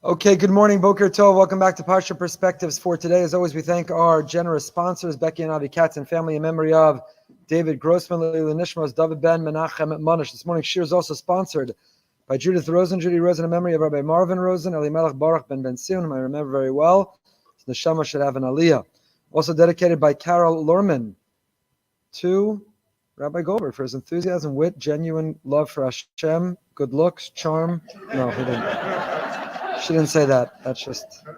Okay, good morning, Boker Tov. Welcome back to Parsha Perspectives for today. As always, we thank our generous sponsors, Becky and Avi Katz and family, in memory of David Grossman, Lili Nishmas, David Ben, Menachem Manish. This morning's shir is also sponsored by Judith Rosen, Judy Rosen, in memory of Rabbi Marvin Rosen, Elimelech Baruch Ben Sion, whom I remember very well. So the Neshama should have an aliyah. Also dedicated by Carol Lorman to Rabbi Goldberg for his enthusiasm, wit, genuine love for Hashem, good looks, charm. No, he didn't. She didn't say that. That's just, I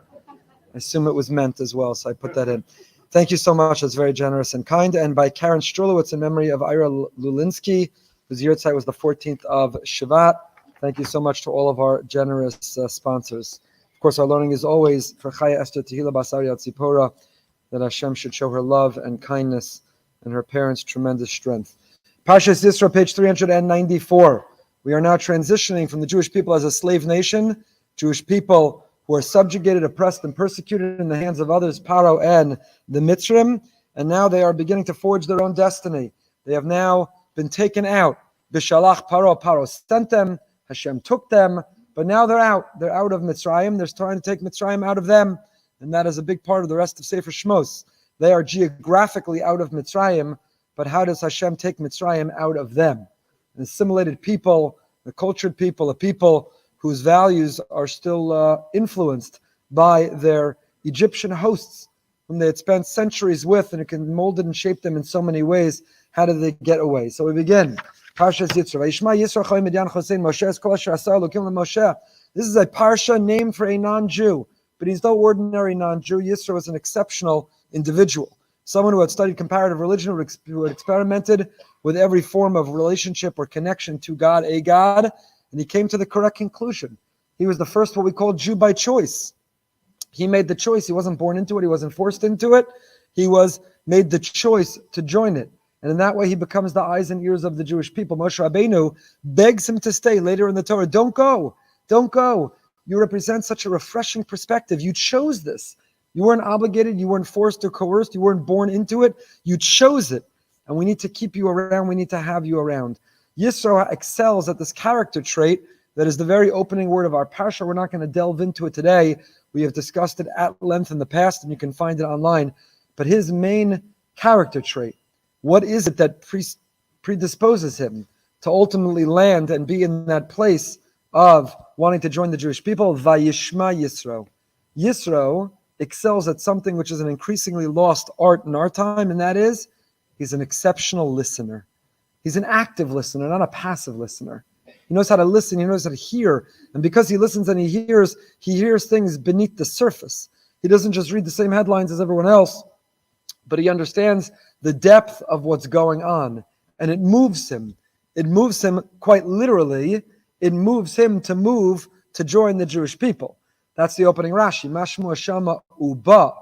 assume it was meant as well, so I put that in. Thank you so much. That's very generous and kind. And by Karen Strulowitz in memory of Ira Lulinsky, whose yahrzeit was the 14th of Shvat. Thank you so much to all of our generous sponsors. Of course, our learning is always for Chaya Esther Tehila Basari Tzipora, that Hashem should show her love and kindness and her parents tremendous strength. Parshas Yisro, page 394. We are now transitioning from the Jewish people as a slave nation, Jewish people who are subjugated, oppressed, and persecuted in the hands of others, Paro and the Mitzrim, and now they are beginning to forge their own destiny. They have now been taken out. Bishalach Paro, Paro sent them, Hashem took them, but now they're out. They're out of Mitzrayim. They're trying to take Mitzrayim out of them, and that is a big part of the rest of Sefer Shmos. They are geographically out of Mitzrayim, but how does Hashem take Mitzrayim out of them? An assimilated people, a cultured people, a people whose values are still influenced by their Egyptian hosts, whom they had spent centuries with, and it can mold and shape them in so many ways. How did they get away? So we begin. Parshas Yisro. This is a Parsha named for a non-Jew, but he's no ordinary non-Jew. Yisro is an exceptional individual, someone who had studied comparative religion, who had experimented with every form of relationship or connection to God, a God, and he came to the correct conclusion. He was the first what we call Jew by choice. He made the choice. He wasn't born into it. He wasn't forced into it. He was made the choice to join it. And in that way, he becomes the eyes and ears of the Jewish people. Moshe Rabbenu begs him to stay later in the Torah. Don't go. Don't go. You represent such a refreshing perspective. You chose this. You weren't obligated. You weren't forced or coerced. You weren't born into it. You chose it. And we need to keep you around. We need to have you around. Yisro excels at this character trait that is the very opening word of our Parsha. We're not going to delve into it today. We have discussed it at length in the past, and you can find it online. But his main character trait, what is it that predisposes him to ultimately land and be in that place of wanting to join the Jewish people? Vayishma Yisro. Yisro excels at something which is an increasingly lost art in our time, and that is he's an exceptional listener. He's an active listener, not a passive listener. He knows how to listen. He knows how to hear. And because he listens and he hears things beneath the surface. He doesn't just read the same headlines as everyone else, but he understands the depth of what's going on. And it moves him. It moves him quite literally. It moves him to move to join the Jewish people. That's the opening Rashi. Mashmu Shama Uba.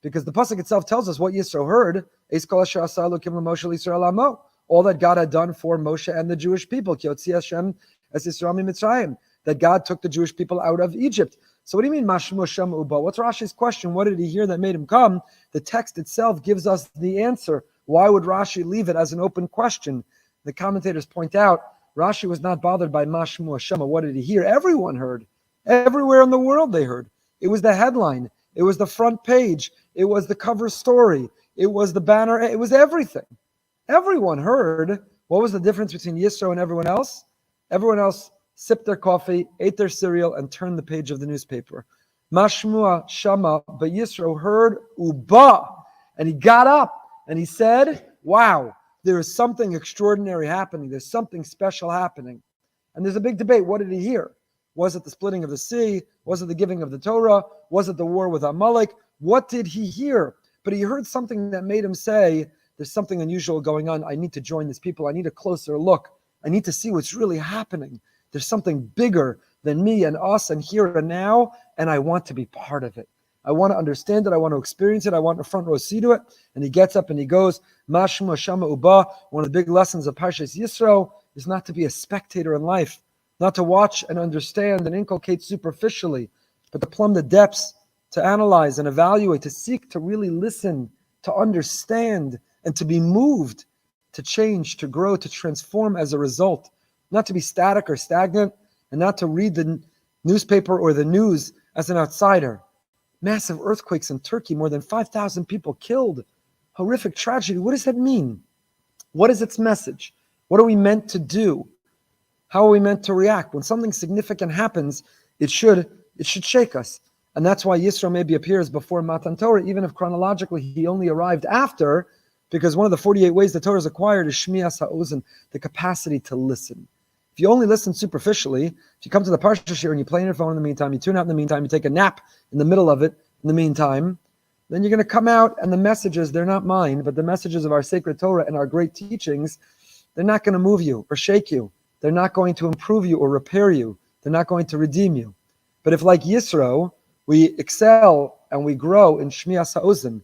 Because the pasuk itself tells us what Yisro heard. Eis kol asher asa Elokim leMoshe Yisrael amo. All that God had done for Moshe and the Jewish people. That God took the Jewish people out of Egypt. So what do you mean, Mashmu Shama Uba? What's Rashi's question? What did he hear that made him come? The text itself gives us the answer. Why would Rashi leave it as an open question? The commentators point out, Rashi was not bothered by Mashmu Shama. What did he hear? Everyone heard. Everywhere in the world they heard. It was the headline. It was the front page. It was the cover story. It was the banner. It was everything. Everyone heard. What was the difference between Yisro and everyone else? Everyone else sipped their coffee, ate their cereal, and turned the page of the newspaper. Mashmua Shama, but Yisro heard Uba, and he got up and he said, wow, there is something extraordinary happening. There's something special happening. And there's a big debate. What did he hear? Was it the splitting of the sea? Was it the giving of the Torah? Was it the war with Amalek? What did he hear? But he heard something that made him say, there's something unusual going on. I need to join these people. I need a closer look. I need to see what's really happening. There's something bigger than me and us and here and now, and I want to be part of it. I want to understand it. I want to experience it. I want a front row seat to it. And he gets up and he goes, Mashma Shama Uba. One of the big lessons of Parshas Yisro is not to be a spectator in life, not to watch and understand and inculcate superficially, but to plumb the depths, to analyze and evaluate, to seek to really listen, to understand, and to be moved, to change, to grow, to transform as a result, not to be static or stagnant, and not to read the newspaper or the news as an outsider. Massive earthquakes in Turkey, more than 5,000 people killed. Horrific tragedy. What does that mean? What is its message? What are we meant to do? How are we meant to react? When something significant happens, it should shake us. And that's why Yisro maybe appears before Matan Torah, even if chronologically he only arrived after, because one of the 48 ways the Torah is acquired is Shmias HaOzen, the capacity to listen. If you only listen superficially, if you come to the Parsha shir and you play on your phone in the meantime, you tune out in the meantime, you take a nap in the middle of it in the meantime, then you're going to come out and the messages, they're not mine, but the messages of our sacred Torah and our great teachings, they're not going to move you or shake you. They're not going to improve you or repair you. They're not going to redeem you. But if, like Yisro, we excel and we grow in Shmias HaOzen,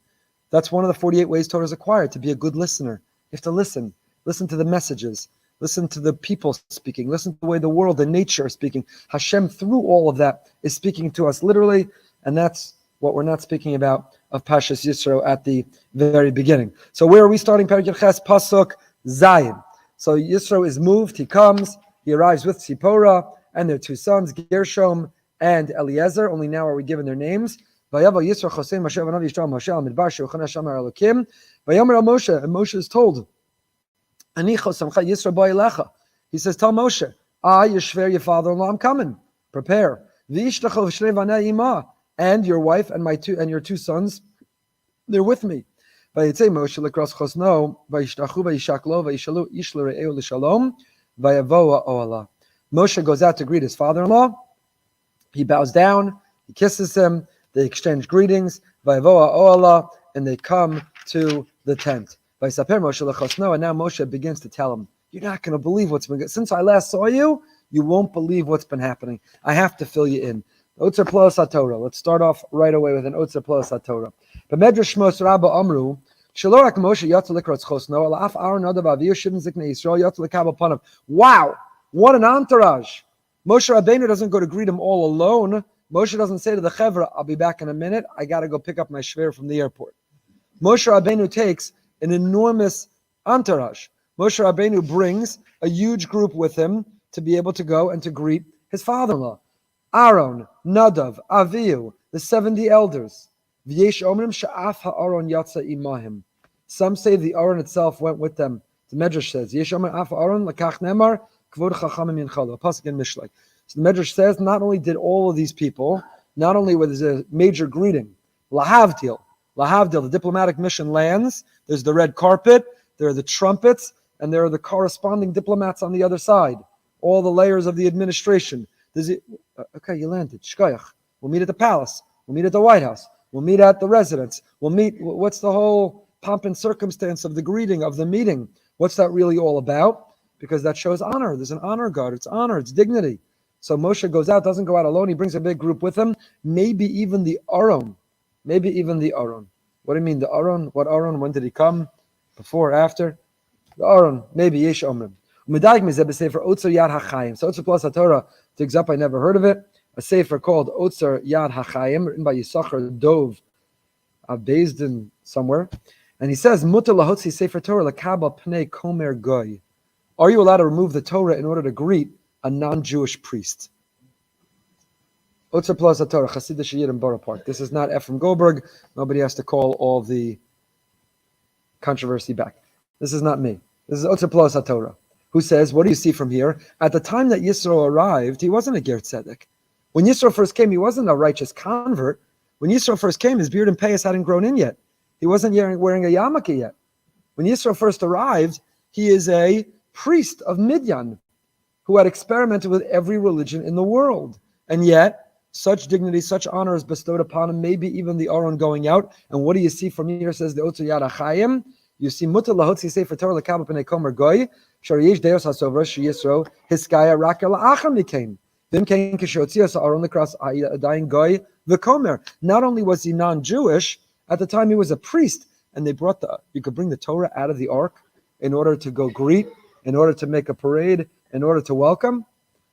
that's one of the 48 ways Torah is acquired, to be a good listener. You have to listen. Listen to the messages. Listen to the people speaking. Listen to the way the world and nature are speaking. Hashem, through all of that, is speaking to us literally, and that's what we're not speaking about of Pashas Yisro at the very beginning. So where are we starting? Perek Ches, Pasuk Zayin. So Yisro is moved, he comes, he arrives with Tzipora and their two sons, Gershom and Eliezer. Only now are we given their names. Vayavo Yisro Chosein Moshe v'Anav Yishtam Moshe al Midbar Shulchan Hashem Elokim. Vayomer al Moshe, and Moshe is told, Ani chosamcha Yisro bo elecha. He says, tell Moshe, I, Yishver, your father-in-law, I'm coming. Prepare. V'yishtachol v'shnei vanei ima, and your wife and your two sons, they're with me. Vayitzei Moshe lekros chosno, vayishtachu vayishaklo vayishalu ish l're'eu l'shalom, vayavoa oala. Moshe goes out to greet his father-in-law. He bows down, he kisses him, they exchange greetings, vayavoa oala, and they come to the tent. Vayisaper Moshe lechosno, and now Moshe begins to tell him, you're not going to believe what's been going on. Since I last saw you, you won't believe what's been happening. I have to fill you in. Otzar Peleos HaTorah. Let's start off right away with an Otzar Peleos HaTorah. B'medrash Shmos Rabba Amru, Shelo rak Moshe yatsa likrotz chosno, ala af Aaron nadav aviyu shivim ziknei Yisrael yatsa lekabel panav. Wow, what an entourage! Moshe Rabbenu doesn't go to greet him all alone. Moshe doesn't say to the chevra, I'll be back in a minute. I got to go pick up my shver from the airport. Moshe Rabbenu takes an enormous entourage. Moshe Rabbenu brings a huge group with him to be able to go and to greet his father-in-law. Aaron, Nadav, Avihu, the 70 elders. V'yesh omrim sha'af ha'aron yatsa imahim. Some say the Aaron itself went with them. The Medrash says, Yesh omrim af ha'aron lakach nemar kvod chachamim yinchalo. Pasuk in Mishlei. So the Medrash says, not only did all of these people, not only was there a major greeting, lahavdil, the diplomatic mission lands, there's the red carpet, there are the trumpets, and there are the corresponding diplomats on the other side. All the layers of the administration. Okay, you landed. Shkoyach. We'll meet at the palace. We'll meet at the White House. We'll meet at the residence. We'll meet. What's the whole pomp and circumstance of the greeting, of the meeting? What's that really all about? Because that shows honor. There's an honor guard. It's honor. It's dignity. So Moshe goes out, doesn't go out alone. He brings a big group with him. Maybe even the Aaron. What do you mean, the Aaron? What Aaron? When did he come? Before, after? The Aaron. Maybe Yesh Omrim. For Otzar Yad HaChaim. So Otzar Peleos HaTorah digs up, I never heard of it. A sefer called Otzar Yad HaChaim, written by Yisachar Dov, based in somewhere. And he says, Mutar lahotzi sefer Torah lekabel pnei komer goy. Are you allowed to remove the Torah in order to greet a non-Jewish priest? Otzar Peleos HaTorah, Chasidish Yid in Borough Park. This is not Efrem Goldberg. Nobody has to call all the controversy back. This is not me. This is Otzar Peleos HaTorah, who says, what do you see from here? At the time that Yisro arrived, he wasn't a Ger Tzedek. When Yisro first came, he wasn't a righteous convert. When Yisro first came, his beard and payas hadn't grown in yet. He wasn't wearing a yarmulke yet. When Yisro first arrived, he is a priest of Midian who had experimented with every religion in the world. And yet, such dignity, such honor is bestowed upon him, maybe even the Aaron going out. And what do you see from here, says the Otzar Yad HaChaim? You see, Mutar lahotzi sefer Torah lekabel pnei komer goy, shar yesh deos hasovra sheyisro hiskaya rak la'achar mikain. Vim kain kishotzias Aaron lekras adayin goy v'komer. Not only was he non-Jewish, at the time he was a priest, and they brought you could bring the Torah out of the ark in order to go greet, in order to make a parade, in order to welcome.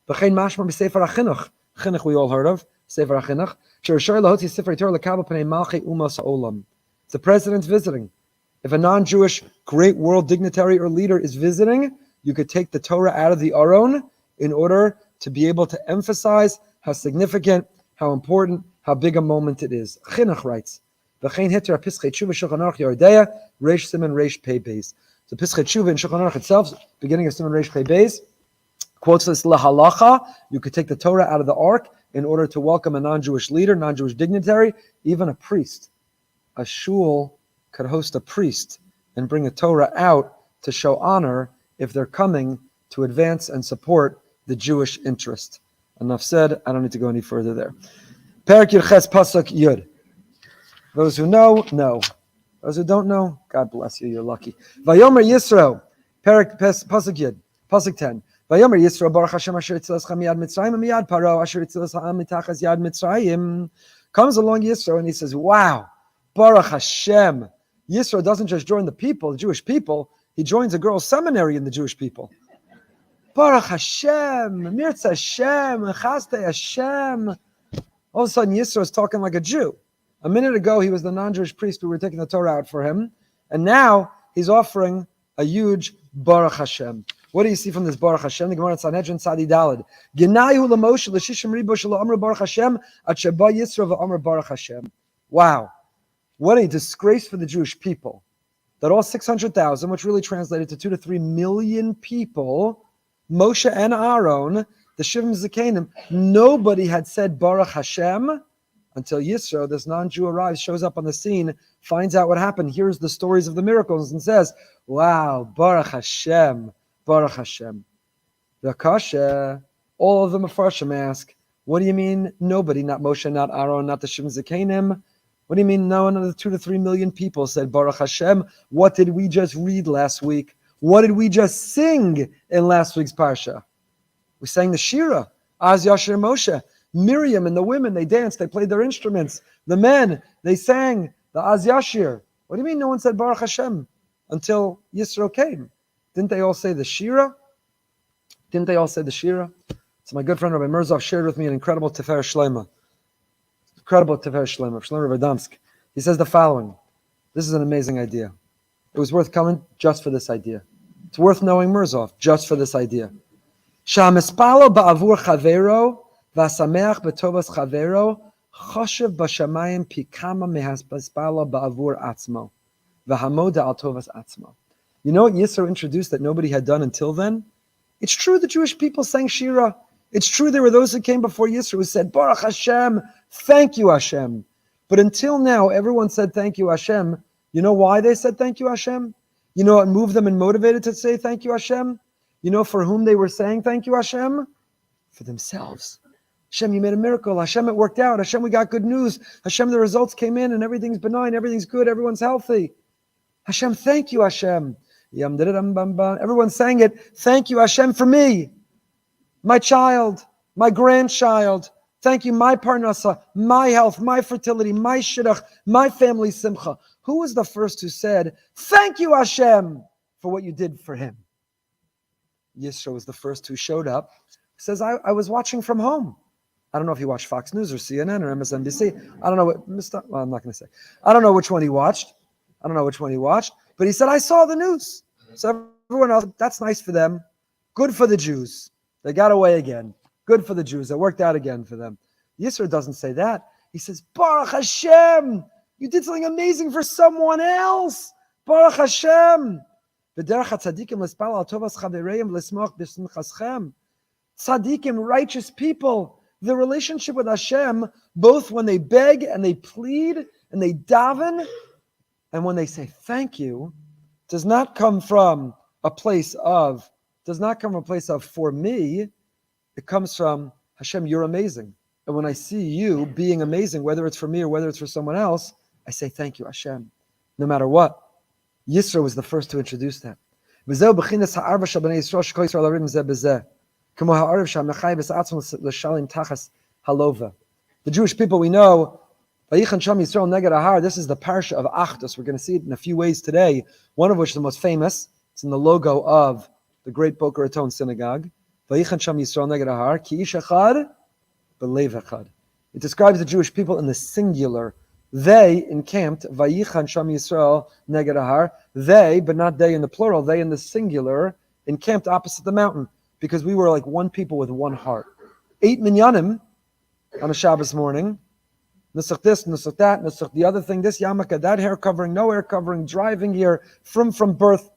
V'chein mashma b'sefer HaChinuch. Chinuch we all heard of, sefer HaChinuch. Shar shar lahotzi sefer Torah lekabel pnei malchei umas ha'olam. It's the president's visiting. If a non-Jewish great world dignitary or leader is visiting, you could take the Torah out of the Aron in order to be able to emphasize how significant, how important, how big a moment it is. Chinuch writes, V'chein heter Pischei Tshuva Shulchan Aruch Yordea, Reish Siman Reish Pei Beis. So Pischei Tshuva in Shulchan Aruch itself, beginning of Siman Reish Pei Beis, quotes this lahalacha. You could take the Torah out of the ark in order to welcome a non-Jewish leader, non-Jewish dignitary, even a priest. A shul could host a priest and bring a Torah out to show honor if they're coming to advance and support the Jewish interest. Enough said. I don't need to go any further there. Perek Yirches Pasuk Yud. Those who know, know. Those who don't know, God bless you. You're lucky. Vayomer Yisro. Perek Pasuk Yud. Pasuk 10. Vayomer Yisro Baruch Hashem Asher Yitziloscha Miyad Mitzrayim Miyad Paro Asher Yitziloscha Ha'am Mitachas Yad Mitzrayim. Comes along Yisro and he says, "Wow, Baruch Hashem." Yisro doesn't just join the people, the Jewish people. He joins a girls' seminary in the Jewish people. Baruch Hashem, Mirtz Hashem, Chaste Hashem. All of a sudden, Yisro is talking like a Jew. A minute ago, he was the non-Jewish priest. We were taking the Torah out for him. And now, he's offering a huge Baruch Hashem. What do you see from this Baruch Hashem? The Gemara in Sanhedrin Tzadi Daled. Genayu l'Moshe l'shishim ribo shelo amru Baruch Hashem at sheba Yisro v'amru Baruch Hashem. Wow. What a disgrace for the Jewish people. That all 600,000, which really translated to 2 to 3 million people, Moshe and Aaron, the Shivim Zekanim, nobody had said Baruch Hashem until Yisro, this non-Jew, arrives, shows up on the scene, finds out what happened, hears the stories of the miracles, and says, "Wow, Baruch Hashem, Baruch Hashem." The Kasha, all of the Mefarshim ask, what do you mean nobody, not Moshe, not Aaron, not the Shivim Zekanim? What do you mean no one of the 2 to 3 million people said Baruch Hashem? What did we just read last week? What did we just sing in last week's Parsha? We sang the Shira, Az Yashir Moshe. Miriam and the women, they danced, they played their instruments. The men, they sang the Az Yashir. What do you mean no one said Baruch Hashem until Yisro came? Didn't they all say the Shira? Didn't they all say the Shira? So my good friend Rabbi Mirzov shared with me an incredible Tiferes Shlomo. Incredible Tiferes Shlomo, Shlomo Radomsk. He says the following. This is an amazing idea. It was worth coming just for this idea. It's worth knowing Mirzov just for this idea. Sha'amispalo ba'avur chavero v'asameach b'tovas chavero choshev b'shamayim pikama mehaspalo ba'avur atzmo v'hamoda al tovas atzmo. You know what Yisro introduced that nobody had done until then? It's true the Jewish people sang Shira. It's true there were those who came before Yisro who said, Baruch Hashem, thank you Hashem. But until now, everyone said thank you Hashem. You know why they said thank you Hashem? You know what moved them and motivated to say thank you Hashem? You know for whom they were saying thank you Hashem? For themselves. Hashem, you made a miracle. Hashem, it worked out. Hashem, we got good news. Hashem, the results came in and everything's benign, everything's good, everyone's healthy. Hashem, thank you Hashem. Everyone sang it, thank you Hashem for me. My child, my grandchild, thank you, my parnasa, my health, my fertility, my shidduch, my family simcha. Who was the first who said, thank you, Hashem, for what you did for him? Yisro was the first who showed up. He says, I was watching from home. I don't know if he watched Fox News or CNN or MSNBC. I don't know what, well, I'm not going to say. I don't know which one he watched. But he said, I saw the news. So everyone else, that's nice for them. Good for the Jews. They got away again. Good for the Jews. It worked out again for them. Yisro doesn't say that. He says, Baruch Hashem. You did something amazing for someone else. Baruch Hashem. Tzaddikim, righteous people, the relationship with Hashem, both when they beg and they plead and they daven, and when they say thank you, does not come from a place of for me. It comes from Hashem, you're amazing. And when I see you being amazing, whether it's for me or whether it's for someone else, I say thank you, Hashem, no matter what. Yisro was the first to introduce that. The Jewish people, we know, this is the Parsha of Achdus. We're going to see it in a few ways today, one of which is the most famous. It's in the logo of the great Boca Raton synagogue. It describes the Jewish people in the singular. They encamped, Vayichan Sham Yisrael neged ahar. They, but not they in the plural, they in the singular, encamped opposite the mountain, because we were like one people with one heart. 8 minyanim, on a Shabbos morning. Nusach this, nusach that, nusach the other thing, this yarmulke, that hair covering, no hair covering, driving here, from birth.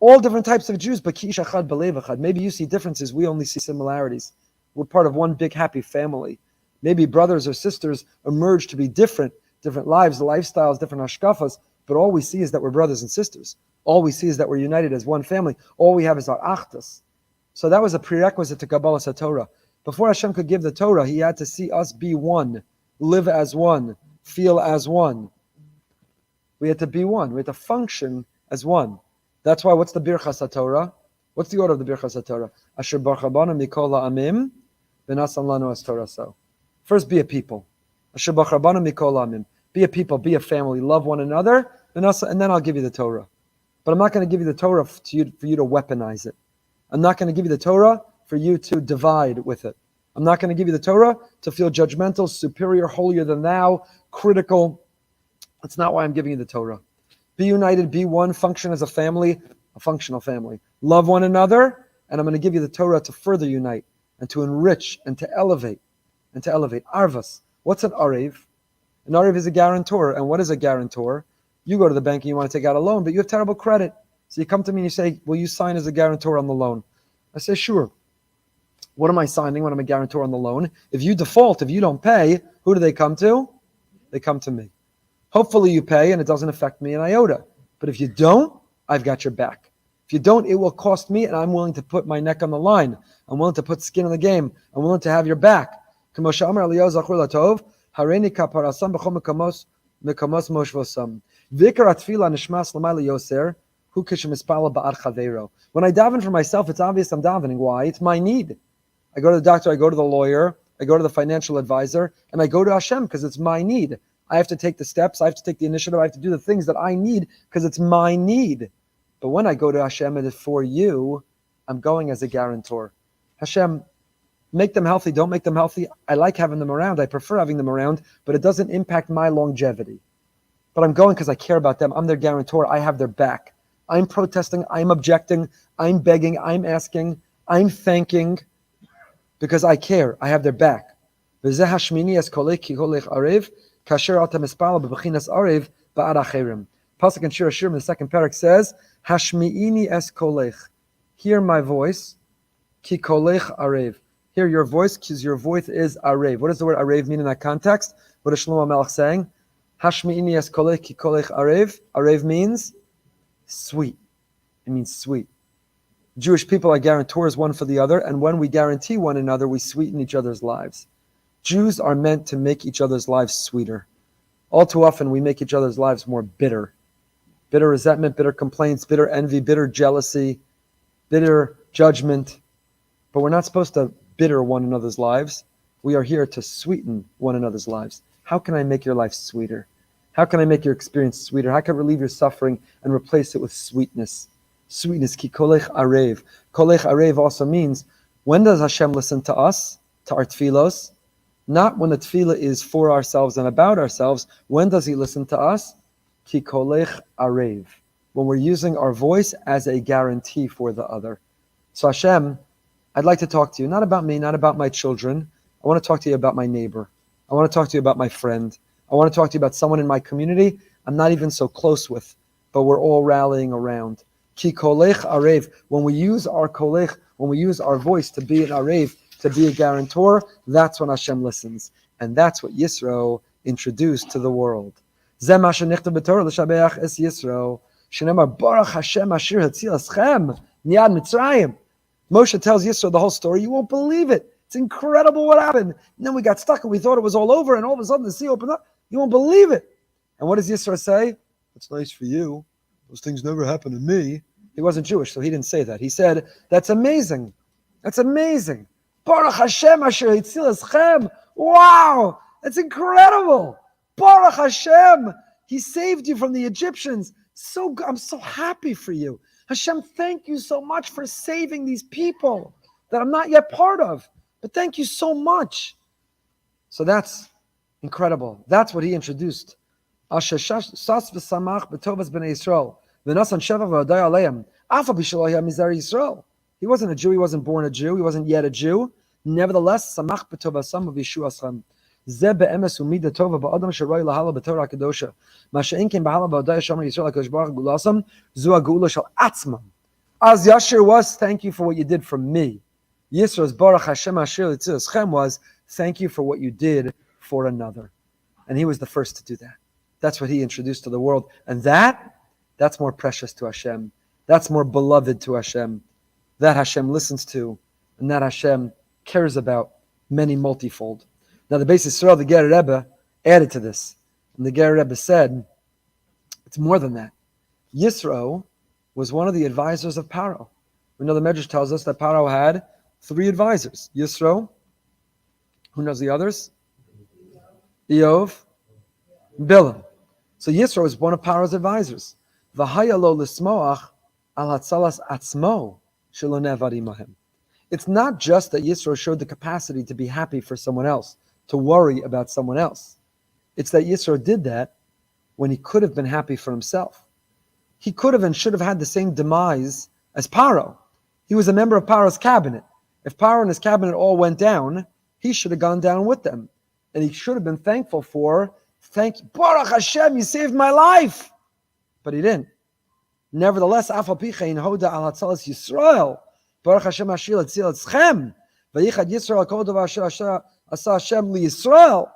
All different types of Jews, but ki'ish achad b'lev achad. Maybe you see differences, we only see similarities. We're part of one big happy family. Maybe brothers or sisters emerge to be different lives, lifestyles, different hashkafas, but all we see is that we're brothers and sisters. All we see is that we're united as one family. All we have is our achtas. So that was a prerequisite to Kabbalas HaTorah. Before Hashem could give the Torah, He had to see us be one, live as one, feel as one. We had to be one. We had to function as one. That's why, what's the Birchas HaTorah? What's the order of the Birchas HaTorah? Asher baruch Rabbenu mikol ha'amim v'nasan lanu as Torah so. First, be a people. Asher baruch Rabbenu mikol ha'amim. Be a people, be a family, love one another, and then I'll give you the Torah. But I'm not going to give you the Torah for you to weaponize it. I'm not going to give you the Torah for you to divide with it. I'm not going to give you the Torah to feel judgmental, superior, holier than thou, critical. That's not why I'm giving you the Torah. Be united, be one, function as a family, a functional family. Love one another, and I'm going to give you the Torah to further unite and to enrich and to elevate. Arvas. What's an Arev? An Arev is a guarantor. And what is a guarantor? You go to the bank and you want to take out a loan, but you have terrible credit. So you come to me and you say, will you sign as a guarantor on the loan? I say, sure. What am I signing when I'm a guarantor on the loan? If you default, if you don't pay, who do they come to? They come to me. Hopefully you pay and it doesn't affect me an iota. But if you don't, I've got your back. If you don't, it will cost me, and I'm willing to put my neck on the line. I'm willing to put skin in the game. I'm willing to have your back. When I daven for myself, it's obvious I'm davening. Why? It's my need. I go to the doctor, I go to the lawyer, I go to the financial advisor, and I go to Hashem because it's my need. I have to take the steps, I have to take the initiative, I have to do the things that I need because it's my need. But when I go to Hashem and it's for you, I'm going as a guarantor. Hashem, make them healthy, don't make them healthy. I like having them around, I prefer having them around, but it doesn't impact my longevity. But I'm going because I care about them. I'm their guarantor, I have their back. I'm protesting, I'm objecting, I'm begging, I'm asking, I'm thanking, because I care, I have their back. Pasuk in Shir Hashirim, the second parak says, Hashmi'ini es kolech. Hear my voice, ki kolech arev. Hear your voice, because your voice is arev. What does the word arev mean in that context? What is Shlomo Melech saying? Hashmi'ini es kolech, ki kolech arev. Arev means sweet. It means sweet. Jewish people are guarantors one for the other, and when we guarantee one another, we sweeten each other's lives. Jews are meant to make each other's lives sweeter. All too often, we make each other's lives more bitter. Bitter resentment, bitter complaints, bitter envy, bitter jealousy, bitter judgment. But we're not supposed to bitter one another's lives. We are here to sweeten one another's lives. How can I make your life sweeter? How can I make your experience sweeter? How can I relieve your suffering and replace it with sweetness? Sweetness, ki kolech arev. Kolech arev also means, when does Hashem listen to us, to our tefillos? Not when the tefillah is for ourselves and about ourselves. When does He listen to us? Ki kolech arev. When we're using our voice as a guarantee for the other. So Hashem, I'd like to talk to you, not about me, not about my children. I want to talk to you about my neighbor. I want to talk to you about my friend. I want to talk to you about someone in my community I'm not even so close with, but we're all rallying around. Ki kolech arev. When we use our kolech, when we use our voice to be an arev, to be a guarantor, that's when Hashem listens. And that's what Yisro introduced to the world. Zeh ma shenichtav b'Torah l'shabeach es Yisro. Shenemar baruch Hashem asher hatzil eschem miyad Mitzrayim. Moshe tells Yisro the whole story. You won't believe it. It's incredible what happened. And then we got stuck and we thought it was all over, and all of a sudden the sea opened up. You won't believe it. And what does Yisro say? That's nice for you. Those things never happen to me. He wasn't Jewish, so he didn't say that. He said, that's amazing. That's amazing. Baruch Hashem asher hitzil eschem. Wow, that's incredible. Baruch Hashem. He saved you from the Egyptians. I'm so happy for you. Hashem, thank you so much for saving these people that I'm not yet part of. But thank you so much. So that's incredible. That's what he introduced. Asher sas v'samach b'tovas b'nei Yisrael. V'nasan sheva v'odai aleim. Afa b'shelo ya mizar Yisrael. He wasn't a Jew. He wasn't born a Jew. He wasn't yet a Jew. Nevertheless, samach b'tovasam v'yishuaschem. Ze be'emes umida tova ba'adam sheroi lahala b'torah kedosha. Ma she'en ken b'hala b'odai shomer Yisrael HaKadosh Baruch Hu gulasam, zu ha'geula shel atzmam. As Yashir was, thank you for what you did for me. Yisro's Baruch Hashem Asher L'tzilaschem was, thank you for what you did for another. And he was the first to do that. That's what he introduced to the world. And that's more precious to Hashem. That's more beloved to Hashem. That Hashem listens to, and that Hashem cares about many multifold. Now the Beis Yisrael, the Ger Rebbe, added to this. And the Ger Rebbe said, it's more than that. Yisro was one of the advisors of Paro. We know the Medrash tells us that Paro had 3 advisors. Yisro, who knows the others? Eov, Bilam. So Yisro was one of Paro's advisors. V'haya lo l'smoach al hatzalas atzmo shelo nevad imahem. It's not just that Yisro showed the capacity to be happy for someone else, to worry about someone else. It's that Yisro did that when he could have been happy for himself. He could have and should have had the same demise as Paro. He was a member of Paro's cabinet. If Paro and his cabinet all went down, he should have gone down with them. And he should have been thankful for, thank you, Baruch Hashem, you saved my life. But he didn't. Nevertheless, Afal Pichein Hoda al Hatzalas Yisrael, Baruch Hashem Ashil Etzil Etzchem, Vayichad Yisrael Kol Davar Asher Asa Hashem Li Yisrael,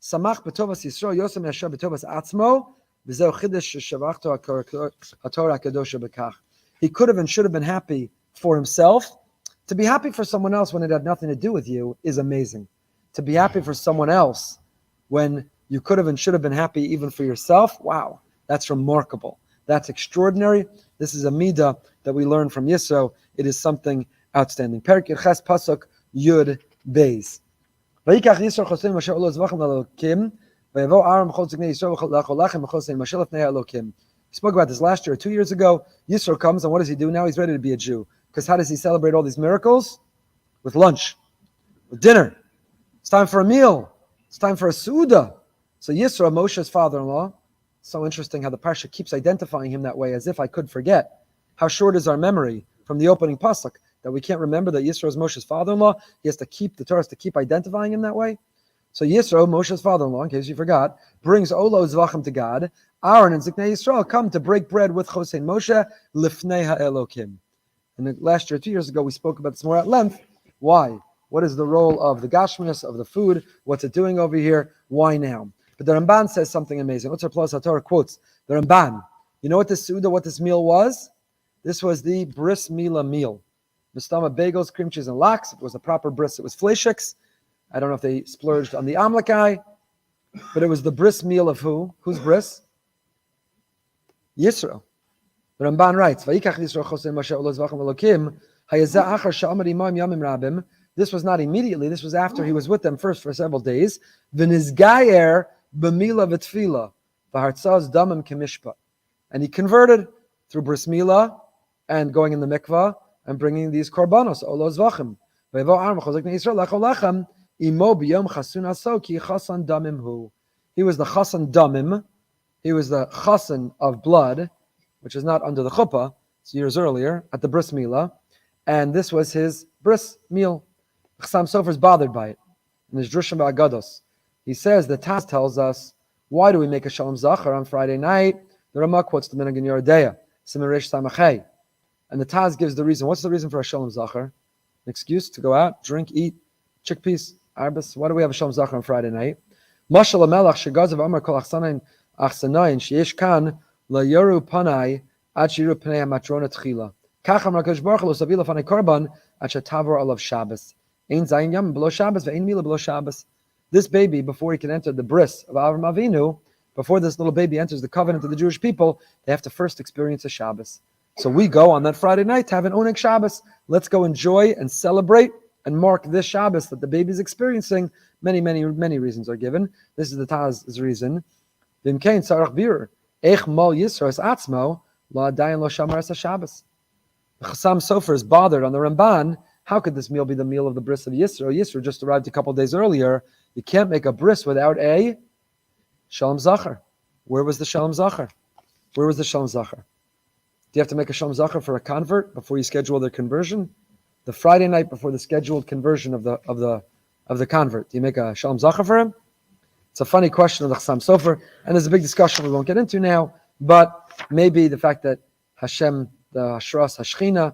Samach B'Tovas Yisrael Yosem Yasher B'Tovas Atzmo, V'zeu Chidesh Shavachto HaTorah Kedosha B'Kach. He could have and should have been happy for himself. To be happy for someone else when it had nothing to do with you is amazing. To be happy for someone else when you could have and should have been happy even for yourself, wow, that's remarkable. That's extraordinary. This is a midah that we learn from Yisro. It is something outstanding. Perik Yerches Pasuk Yud Beis. Vayikach Yisro Chosein Moshe Olo Zvachim L'Elokim Vayavo Aram Chol Zignei Yisro L'Cholachem Chosein Moshe L'Fnei Elokim. We spoke about this last year or 2 years ago. Yisro comes and what does he do? Now he's ready to be a Jew. Because how does he celebrate all these miracles? With lunch, with dinner. It's time for a meal. It's time for a Su'udah. So Yisro, Moshe's father-in-law, so interesting how the Parsha keeps identifying him that way, as if I could forget. How short is our memory from the opening pasuk that we can't remember that Yisro is Moshe's father-in-law? He has to keep, the Torah has to keep identifying him that way. So Yisro, Moshe's father-in-law, in case you forgot, brings Olo Zvachim to God. Aaron and Ziknei Yisrael come to break bread with Chosein Moshe, Lifnei HaElokim. And last year, 2 years ago, we spoke about this more at length. Why? What is the role of the gashmius, of the food? What's it doing over here? Why now? But the Ramban says something amazing. Otzar plus HaTorah quotes the Ramban. You know what this Suda, what this meal was? This was the Bris Mila meal. Mistama bagels, cream cheese, and lox. It was a proper bris. It was fleishiks. I don't know if they splurged on the amlakai, but it was the bris meal of who? Who's bris? Yisro. The Ramban writes, Vayikach Yisro Chosein Moshe Olo Zvachim Elokim, Hayazah Achar Sha'amad Imam Yamim Rabim. This was not immediately. This was after he was with them first for several days. V'nizgayer b'mila v'tfila v'hartzaz damim kemishpat. And he converted through bris milah and going in the mikvah and bringing these korbanos, Olo Zvachim. V'yevo Aram Chozek Yisrael Lacholachem imo b'yom chasun aso ki chasan damim hu. He was the chasan damim. He was the chasan of blood, which is not under the chuppah. It's years earlier at the bris milah. And this was his bris meal. Chassam Sofer is bothered by it. In his Drushim Ba'agados, he says, the Taz tells us, why do we make a Shalom Zachar on Friday night? The Ramah quotes the Minhag in Yerodea, Simaresh Samachay. And the Taz gives the reason. What's the reason for a Shalom Zachar? An excuse to go out, drink, eat, chickpeas, arbus. Why do we have a Shalom Zachar on Friday night? Mashal HaMelach Shegazav Amar Kol Achsanayin Achsanayin Sheyesh Kan La Yoru Panai Ad Shiru Pnei HaMatrona Tchila. Kach Amar HaKadosh Baruch Hu Lo Savi Lefanei Korban Ad Shetavor Alav Shabbos. Ein Zayin Yam Below Shabbos Ve'ein Mila Below Shabbos. This baby, before he can enter the bris of Avram Avinu, before this little baby enters the covenant of the Jewish people, they have to first experience a Shabbos. So we go on that Friday night to have an Oneg Shabbos. Let's go enjoy and celebrate and mark this Shabbos that the baby is experiencing. Many, many, many reasons are given. This is the Taz's reason. V'imkein tzarach birur eich mal Yisro es atzmo la adayin lo shamar es Shabbos. Chassam Sofer is bothered on the Ramban. How could this meal be the meal of the bris of Yisro? Yisro just arrived a couple days earlier. You can't make a bris without a Shalom Zachar. Where was the Shalom Zachar? Where was the Shalom Zachar? Do you have to make a Shalom Zachar for a convert before you schedule their conversion? the Friday night before the scheduled conversion of the convert? Do you make a Shalom Zacha for him? It's a funny question of the Chassam Sofer, and there's a big discussion we won't get into now, but maybe the fact that Hashem, the Hashras Hashchina,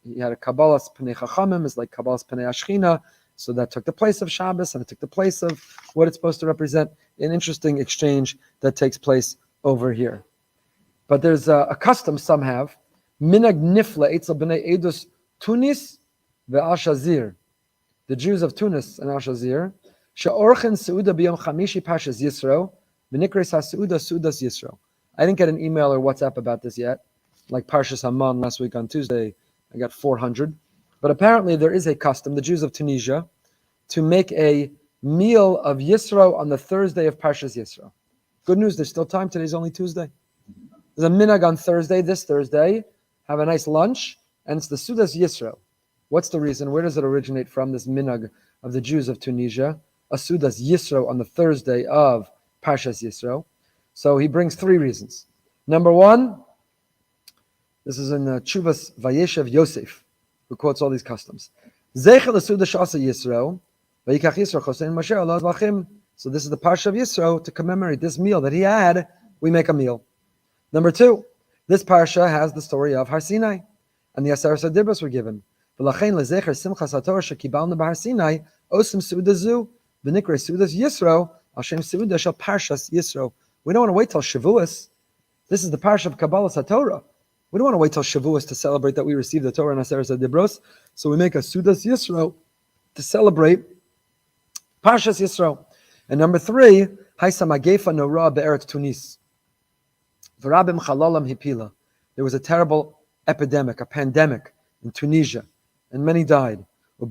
he had a Kabbalas Pnei Chachamim, is like Kabbalas Pnei Hashchina, so that took the place of Shabbos, and it took the place of what it's supposed to represent. An interesting exchange that takes place over here. But there's a custom some have, Minag Nifla Eitzel B'nei Edus Tunis ve'Al Shazir. The Jews of Tunis and Al Shazir, She'orchen Seuda B'yom Chamishi Pashas Yisro, V'nikres HaSeuda Seudas Yisro. I didn't get an email or WhatsApp about this yet. Like Parshas Haman last week on Tuesday, I got 400. But apparently there is a custom, the Jews of Tunisia, to make a meal of Yisro on the Thursday of Parshas Yisro. Good news, there's still time. Today's only Tuesday. There's a minhag on Thursday, this Thursday. Have a nice lunch, and it's the Sudas Yisro. What's the reason? Where does it originate from, this minhag of the Jews of Tunisia? A Sudas Yisro on the Thursday of Parshas Yisro. So he brings three reasons. Number one, this is in the Chuvas Vayeshev Yosef, who quotes all these customs. Zeichel Suda Shasa Yisro, Vayikach Yisro Chosein Moshe Allah Vachim. So this is the Parsha of Yisro. To commemorate this meal that he had, we make a meal. Number two, this Parsha has the story of Har Sinai, and the Aseret Adibros were given. V'lachein lezecher simchas HaTorah shekibalna b'Har Sinai osim Suda Zu v'nikre Sudas Yisro Hashem Suda shel Parshas Yisro. We don't want to wait till Shavuos. This is the Parsha of Kabbalas HaTorah. We don't want to wait till Shavuos to celebrate that we received the Torah and Aseret Adibros. So we make a Sudas Yisro to celebrate Parshas Yisro. And number three, Haisa Magefa Nora Be'eret Tunis. V'rabim Chalalam Hipila. There was a terrible epidemic, a pandemic in Tunisia, and many died. And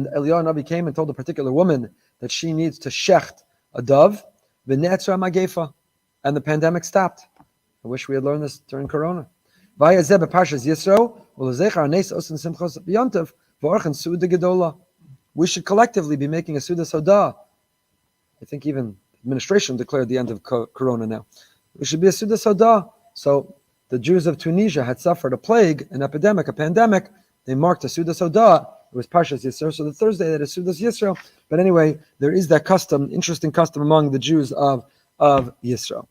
Eliyahu Navi came and told a particular woman that she needs to shecht a dove, and the pandemic stopped. I wish we had learned this during Corona. We should collectively be making a Suda Soda. I think even administration declared the end of Corona now. We should be a Suda Soda. So the Jews of Tunisia had suffered a plague, an epidemic, a pandemic. They marked a Suda Soda. It was Parshas Yisro. So the Thursday that is Sudas Yisro. But anyway, there is that custom, interesting custom among the Jews of Yisro.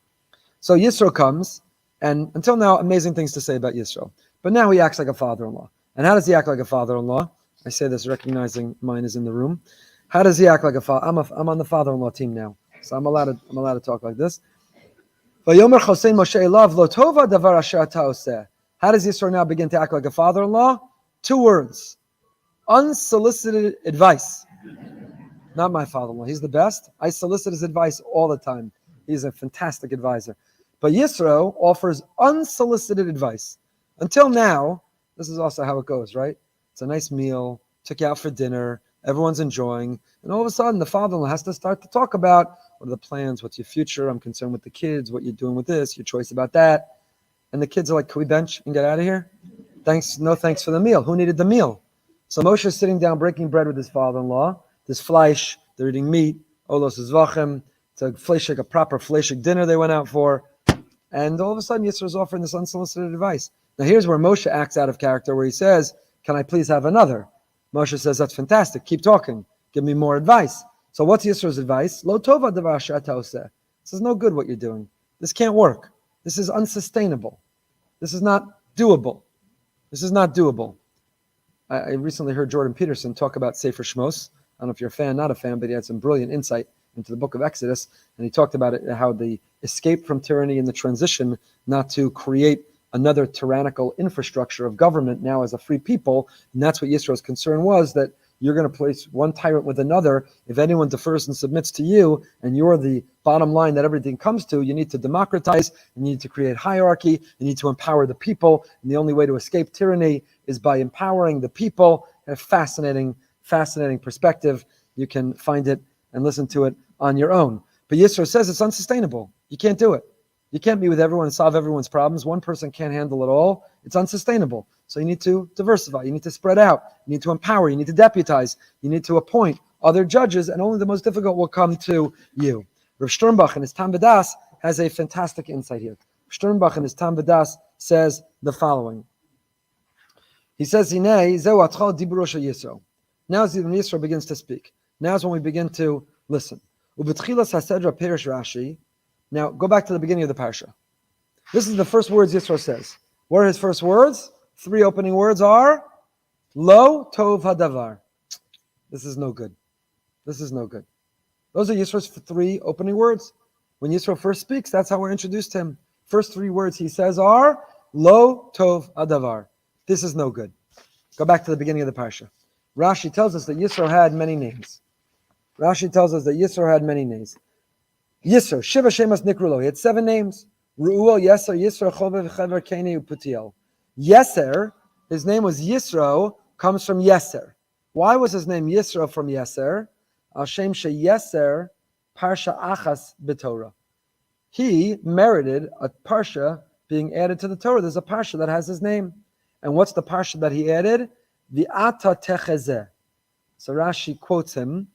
So Yisro comes, and until now, amazing things to say about Yisro. But now he acts like a father-in-law. And how does he act like a father-in-law? I say this recognizing mine is in the room. How does he act like a father? I'm on the father-in-law team now, so I'm allowed to talk like this. How does Yisro now begin to act like a father-in-law? Two words: unsolicited advice. Not my father-in-law. He's the best. I solicit his advice all the time. He's a fantastic advisor. But Yisro offers unsolicited advice. Until now, this is also how it goes, right? It's a nice meal, took you out for dinner, everyone's enjoying, and all of a sudden the father-in-law has to start to talk about what are the plans, what's your future, I'm concerned with the kids, what you're doing with this, your choice about that. And the kids are like, can we bench and get out of here? Thanks, no thanks for the meal. Who needed the meal? So Moshe is sitting down breaking bread with his father-in-law. This fleish, they're eating meat, olos zvachim. It's a fleshik, a proper fleshik dinner they went out for. And all of a sudden Yisro is offering this unsolicited advice. Now here's where Moshe acts out of character, where he says, can I please have another? Moshe says, that's fantastic. Keep talking. Give me more advice. So what's Yisro's advice? Lo tova davar she'ata oseh. This is no good what you're doing. This can't work. This is unsustainable. This is not doable. This is not doable. I recently heard Jordan Peterson talk about Sefer Shmos. I don't know if you're a fan, not a fan, but he had some brilliant insight into the book of Exodus. And he talked about it, how the escape from tyranny and the transition not to create another tyrannical infrastructure of government now as a free people. And that's what Yisro's concern was, that you're going to place one tyrant with another. If anyone defers and submits to you, and you're the bottom line that everything comes to, you need to democratize, you need to create hierarchy, you need to empower the people. And the only way to escape tyranny is by empowering the people. A fascinating perspective. You can find it and listen to it on your own. But Yisro says it's unsustainable. You can't do it. You can't be with everyone and solve everyone's problems. One person can't handle it all. It's unsustainable. So you need to diversify. You need to spread out. You need to empower. You need to deputize. You need to appoint other judges, and only the most difficult will come to you. Rav Sternbuch in his Tam B'das has a fantastic insight here. Sternbuch in his Tam V'das says the following. He says, Hinei zeu atchal diburo shel Yisro. Now is when Yisro begins to speak. Now is when we begin to listen. Ubetchilas hasedra perish Rashi. Now go back to the beginning of the Parsha. This is the first words Yisro says. What are his first words? 3 opening words are Lo Tov Hadavar. This is no good. This is no good. Those are Yisro's 3 opening words. When Yisro first speaks, that's how we're introduced to him. First 3 words he says are Lo Tov Hadavar. This is no good. Go back to the beginning of the Parsha. Rashi tells us that Yisro had many names. Yisro, Shiva Shemas Nikrulo. He had 7 names. Ru'uel, Yeser, Yisro, Chovev, Chever, Keni, Uputiel. Yeser, his name was Yisro, comes from Yeser. Why was his name Yisro from Yeser? Al Shem She Yeser, Parsha Achas B'Torah. He merited a Parsha being added to the Torah. There's a Parsha that has his name. And what's the Parsha that he added? V'ata Techezeh. So Rashi quotes him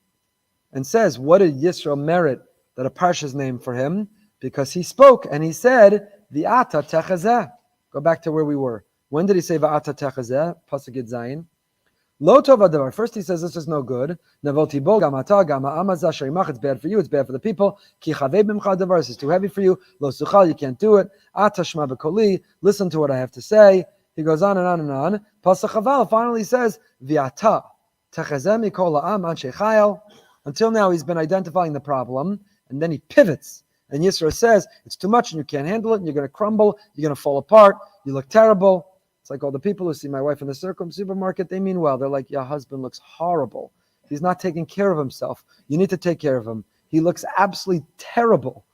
and says, what did Yisro merit that a Parsha is named for him? Because he spoke and he said, V'ata Techezeh. Go back to where we were. When did he say V'ata Techezeh? Pasuk Yud Zayin. Lo tov hadavar. First he says this is no good. Navoti bo gamata gama amaza sharimach. It's bad for you. It's bad for the people. Ki chavei b'mcha hadavar. This is too heavy for you. Lo suchal. You can't do it. Ata shma b'koli. Listen to what I have to say. He goes on and on and on. Pasuk Chaval finally says V'ata techezeh mikol ha'am anshe chayil. Until now he's been identifying the problem, and then he pivots. And Yisro says, it's too much and you can't handle it, and you're going to crumble, you're going to fall apart, you look terrible. It's like all the people who see my wife in the supermarket, they mean well. They're like, your husband looks horrible. He's not taking care of himself. You need to take care of him. He looks absolutely terrible.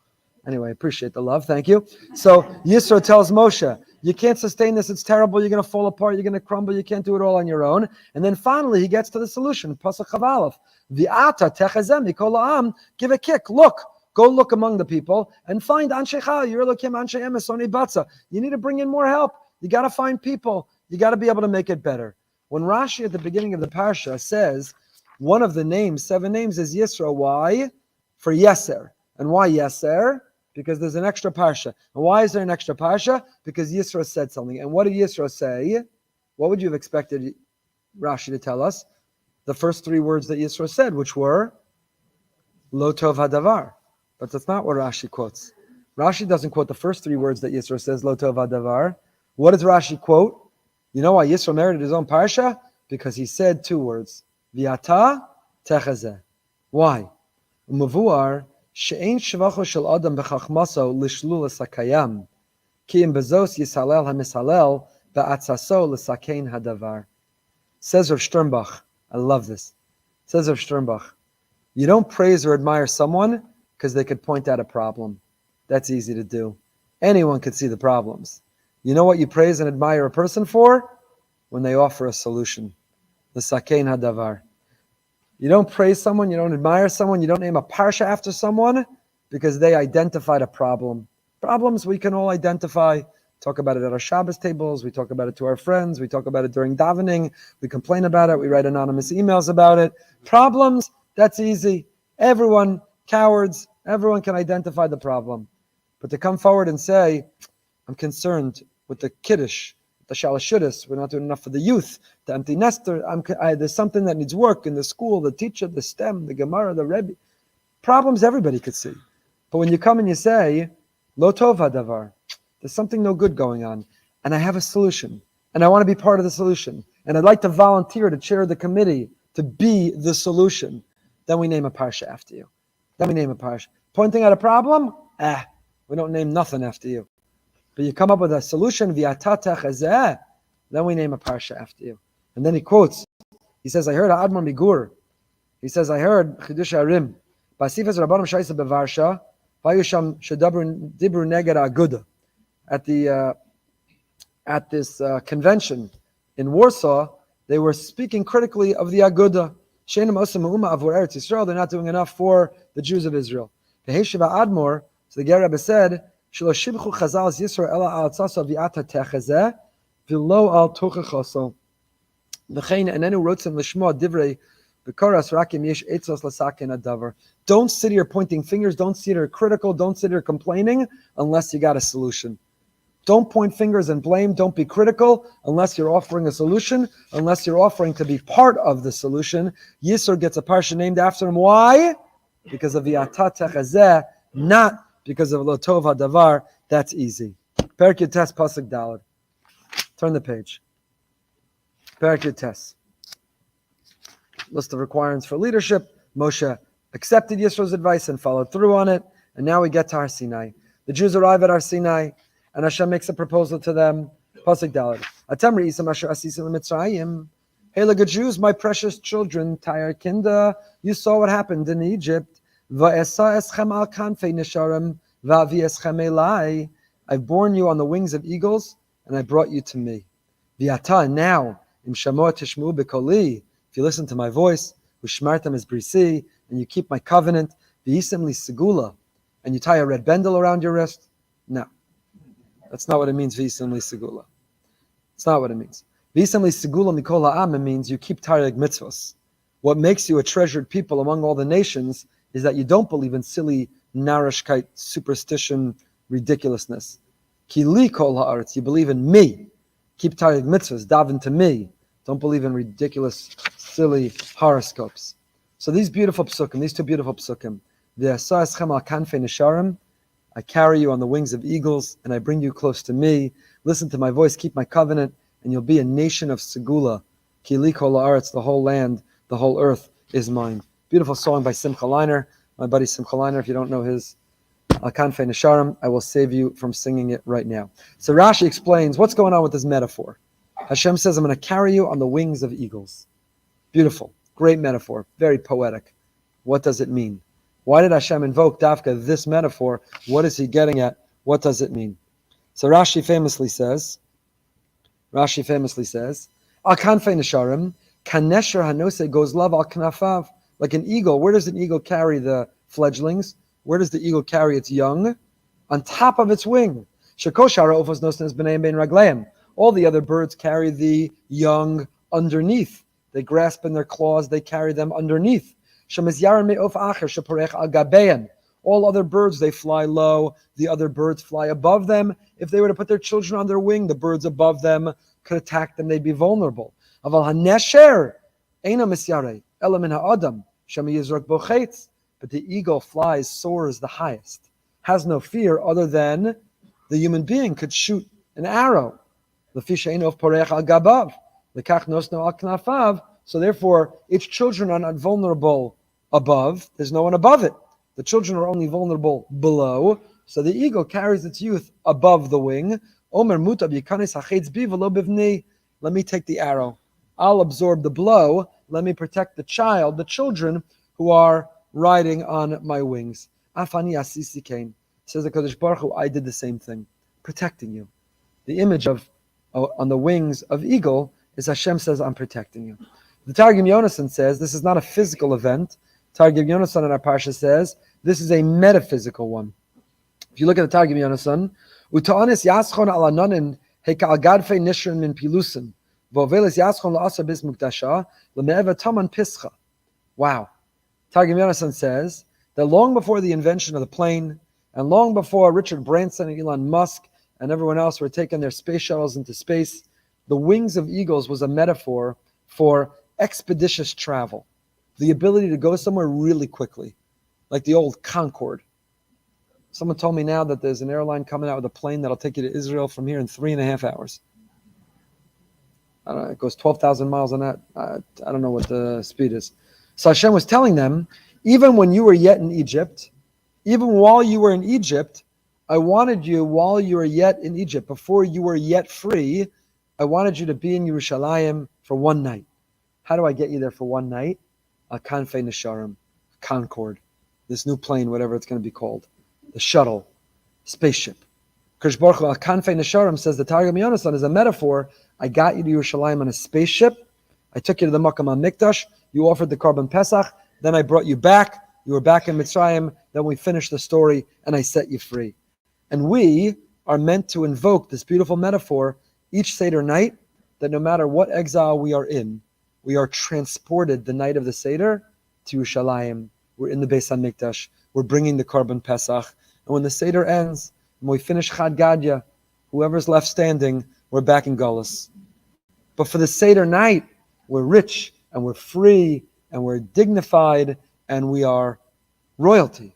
Anyway, I appreciate the love. Thank you. So Yisro tells Moshe, you can't sustain this. It's terrible. You're going to fall apart. You're going to crumble. You can't do it all on your own. And then finally, he gets to the solution. Pasuk Chavalov. V'ata techezeh mikol ha'am. Give a kick. Look. Go look among the people and find Anshe Chayil. You're looking Anshe Emes Oni Batza. You need to bring in more help. You got to find people. You got to be able to make it better. When Rashi at the beginning of the Parsha says one of the names, 7 names, is Yisro. Why? For Yeser. And why Yeser? Because there's an extra Parsha. And why is there an extra Parsha? Because Yisro said something. And what did Yisro say? What would you have expected Rashi to tell us? The first 3 words that Yisro said, which were Lo Tov Hadavar. But that's not what Rashi quotes. Rashi doesn't quote the first 3 words that Yisro says, Lo Tov Hadavar. What does Rashi quote? You know why Yisro merited his own Parsha? Because he said 2 words. V'ata techezeh. Why? Umavuar she'ein shvacho shel adam b'chachmaso lishlul l'sakayam ki im bezos yisalel hamisalel ba'atzaso l'sakein hadavar. Says Rav Sternbuch. I love this. Says Rav Sternbuch. You don't praise or admire someone because they could point out a problem. That's easy to do. Anyone could see the problems. You know what you praise and admire a person for? When they offer a solution. The sakein hadavar. You don't praise someone, you don't admire someone, you don't name a parsha after someone because they identified a problem. Problems we can all identify. Talk about it at our Shabbos tables, we talk about it to our friends, we talk about it during davening, we complain about it, we write anonymous emails about it. Problems, that's easy. Everyone, cowards, everyone can identify the problem. But to come forward and say, I'm concerned with the kiddush, the shalashudis, we're not doing enough for the youth, the empty nester, there's something that needs work in the school, the teacher, the STEM, the Gemara, the Rebbe. Problems everybody could see. But when you come and you say, Lo tov hadavar, there's something no good going on, and I have a solution, and I want to be part of the solution, and I'd like to volunteer to chair the committee to be the solution, then we name a parsha after you. Then we name a parsha. Pointing out a problem? We don't name nothing after you. But you come up with a solution, v'ata techezeh, then we name a parsha after you. And then he quotes, he says, I heard Admor Migur. He says, I heard Chidush Harim. Basifas Rabbanim Shaisa Bevarsha, Vayusham Shedabru Dibru Neged Aguda. At this convention in Warsaw, they were speaking critically of the Aguda. Shenim Osam Ma'uma Avur Eretz Yisrael. They're not doing enough for the Jews of Israel. Beheshiva Admor, so the Ger Rebbe said, Shelo Shibchu Chazal's Yisro Ela Al Tzaso V'ata Techezeh V'lo Al Tochechoso. V'chein Enenu Rotzim Lishmo Divrei B'Koras Rakim Yesh Eitzos L'Saken Adavar. Don't sit here pointing fingers. Don't sit here critical. Don't sit here complaining unless you got a solution. Don't point fingers and blame. Don't be critical unless you're offering a solution, unless you're offering to be part of the solution. Yisro gets a parsha named after him. Why? Because of the Ata Techazeh, not because of Lo Tov HaDavar. That's easy. Perek Yutes Pasuk Daled. Turn the page. Perek Yutes. List of requirements for leadership. Moshe accepted Yisro's advice and followed through on it. And now we get to Har Sinai. The Jews arrive at Har Sinai, and Hashem makes a proposal to them. Pasuk Daled. Atem re'isam asher asisim l'Mitzrayim. Hey, look at Jews, my precious children, Tayar Kinda. You saw what happened in Egypt. Va'esa eschem al kanfei nisharim, va'avi eschem elai. I've borne you on the wings of eagles, and I brought you to me. V'ata, now, im shamoa tishmu b'koli. If you listen to my voice, u'shmartam es brisi, and you keep my covenant, v'yisem li segula, and you tie a red bendel around your wrist. No, that's not what it means. V'yisem li segula. It's not what it means. V'yisem li segula mikol ha'am means you keep taryag mitzvos. What makes you a treasured people among all the nations is that you don't believe in silly narishkeit, superstition, ridiculousness. Ki li kol ha'aretz, you believe in me. Keep taryag mitzvos, daven to me. Don't believe in ridiculous, silly horoscopes. So these beautiful psukim, these two beautiful psukim, I carry you on the wings of eagles, and I bring you close to me. Listen to my voice, keep my covenant, and you'll be a nation of segula. Ki li kol ha'aretz, the whole land, the whole earth is mine. Beautiful song by Simcha Leiner, my buddy Simcha Leiner. If you don't know his Kanfei Nesharim, I will save you from singing it right now. So Rashi explains what's going on with this metaphor. Hashem says, I'm going to carry you on the wings of eagles. Beautiful. Great metaphor. Very poetic. What does it mean? Why did Hashem invoke Dafka this metaphor? What is he getting at? What does it mean? So Rashi famously says, Al Kanfei Nesharim, Kanesher Hanose goes love al Knafav. Like an eagle, where does an eagle carry the fledglings? Where does the eagle carry its young? On top of its wing. Shekoshara ofos nosnes b'neim bein ragleim. All the other birds carry the young underneath. They grasp in their claws, they carry them underneath. All other birds, they fly low. The other birds fly above them. If they were to put their children on their wing, the birds above them could attack them. They'd be vulnerable. But the eagle flies, soars the highest, has no fear other than the human being could shoot an arrow. So therefore, its children are not vulnerable above. There's no one above it. The children are only vulnerable below. So the eagle carries its youth above the wing. Let me take the arrow. I'll absorb the blow. Let me protect the child, the children who are riding on my wings. Afani asisi kain. Says the Kodesh Baruch Hu, I did the same thing, protecting you. The image of on the wings of eagle is Hashem says, I'm protecting you. The Targum Yonasan says this is not a physical event. Targum Yonasan in our Parsha says this is a metaphysical one. If you look at the Targum Yonasan, Uta'anis yaschon ala nonin heka agadfe nishrin min pilusin vovelis yaschon la'asa bis mukdasha l'me'eva taman pischa. Wow. Targum Yonasan says that long before the invention of the plane and long before Richard Branson and Elon Musk and everyone else were taking their space shuttles into space, the wings of eagles was a metaphor for expeditious travel, the ability to go somewhere really quickly, like the old Concorde. Someone told me now that there's an airline coming out with a plane that'll take you to Israel from here in 3.5 hours. I don't know, it goes 12,000 miles on that. I don't know what the speed is. So Hashem was telling them, even when you were yet in Egypt, even while you were in Egypt, I wanted you while you were yet in Egypt, before you were yet free, I wanted you to be in Yerushalayim for one night. How do I get you there for one night? A Kanfei Nesharim, Concorde, this new plane, whatever it's going to be called, the shuttle, spaceship. Kodesh Baruch Hu, Kanfei Nesharim says the Targum Yonasan is a metaphor. I got you to Yerushalayim on a spaceship. I took you to the Makam HaMikdash. You offered the Korban Pesach. Then I brought you back. You were back in Mitzrayim. Then we finished the story, and I set you free. And we are meant to invoke this beautiful metaphor each Seder night, that no matter what exile we are in, we are transported the night of the Seder to Yerushalayim. We're in the Beis HaMikdash. We're bringing the Korban Pesach. And when the Seder ends, when we finish Chad Gadya, Whoever's left standing, we're back in Gullus. But for the Seder night, we're rich and we're free and we're dignified and we are royalty.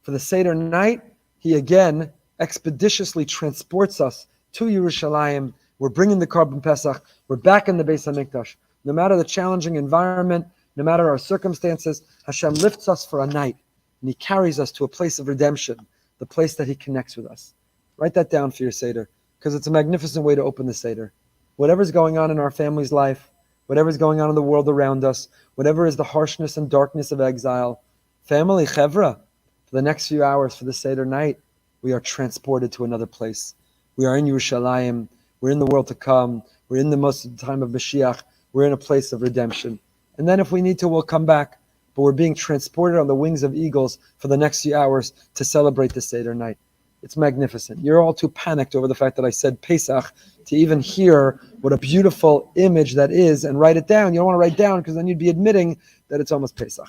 For the Seder night, he again expeditiously transports us to Yerushalayim. We're bringing the Korban Pesach. We're back in the Beis HaMikdash. No matter the challenging environment, no matter our circumstances, Hashem lifts us for a night and he carries us to a place of redemption, the place that he connects with us. Write that down for your Seder, because it's a magnificent way to open the Seder. Whatever's going on in our family's life, whatever's going on in the world around us, whatever is the harshness and darkness of exile, family, chevra, for the next few hours for the Seder night, we are transported to another place. We are in Yerushalayim. We're in the world to come. We're in the most of the time of Mashiach. We're in a place of redemption. And then if we need to, we'll come back. But we're being transported on the wings of eagles for the next few hours to celebrate the Seder night. It's magnificent. You're all too panicked over the fact that I said Pesach to even hear what a beautiful image that is and write it down. You don't want to write down because then you'd be admitting that it's almost Pesach.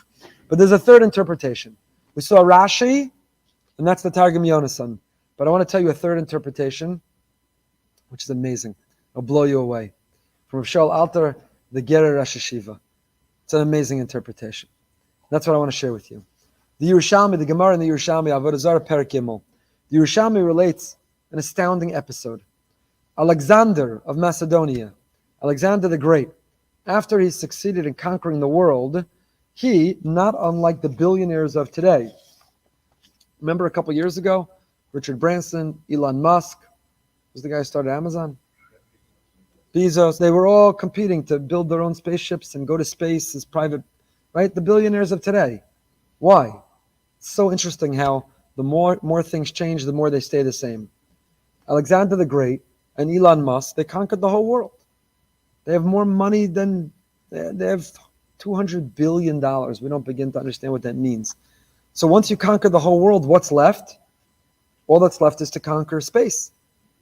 But there's a third interpretation. We saw Rashi, and that's the Targum Yonasan. But I want to tell you a third interpretation, which is amazing. It'll blow you away. From Shaul Alter, the Gerer Rosh Hashiva. It's an amazing interpretation. That's what I want to share with you. The Yerushalmi, the Gemara in the Yerushalmi, Avodah Zarah Perek Gimel. The Yerushalmi relates an astounding episode. Alexander of Macedonia, Alexander the Great, after he succeeded in conquering the world, he, not unlike the billionaires of today, remember a couple years ago, Richard Branson, Elon Musk, was the guy who started Amazon? Bezos, they were all competing to build their own spaceships and go to space as private, right? The billionaires of today. Why? It's so interesting how the more things change, the more they stay the same. Alexander the Great and Elon Musk, they conquered the whole world. They have more money than, they have $200 billion. We don't begin to understand what that means. So once you conquer the whole world, what's left? All that's left is to conquer space.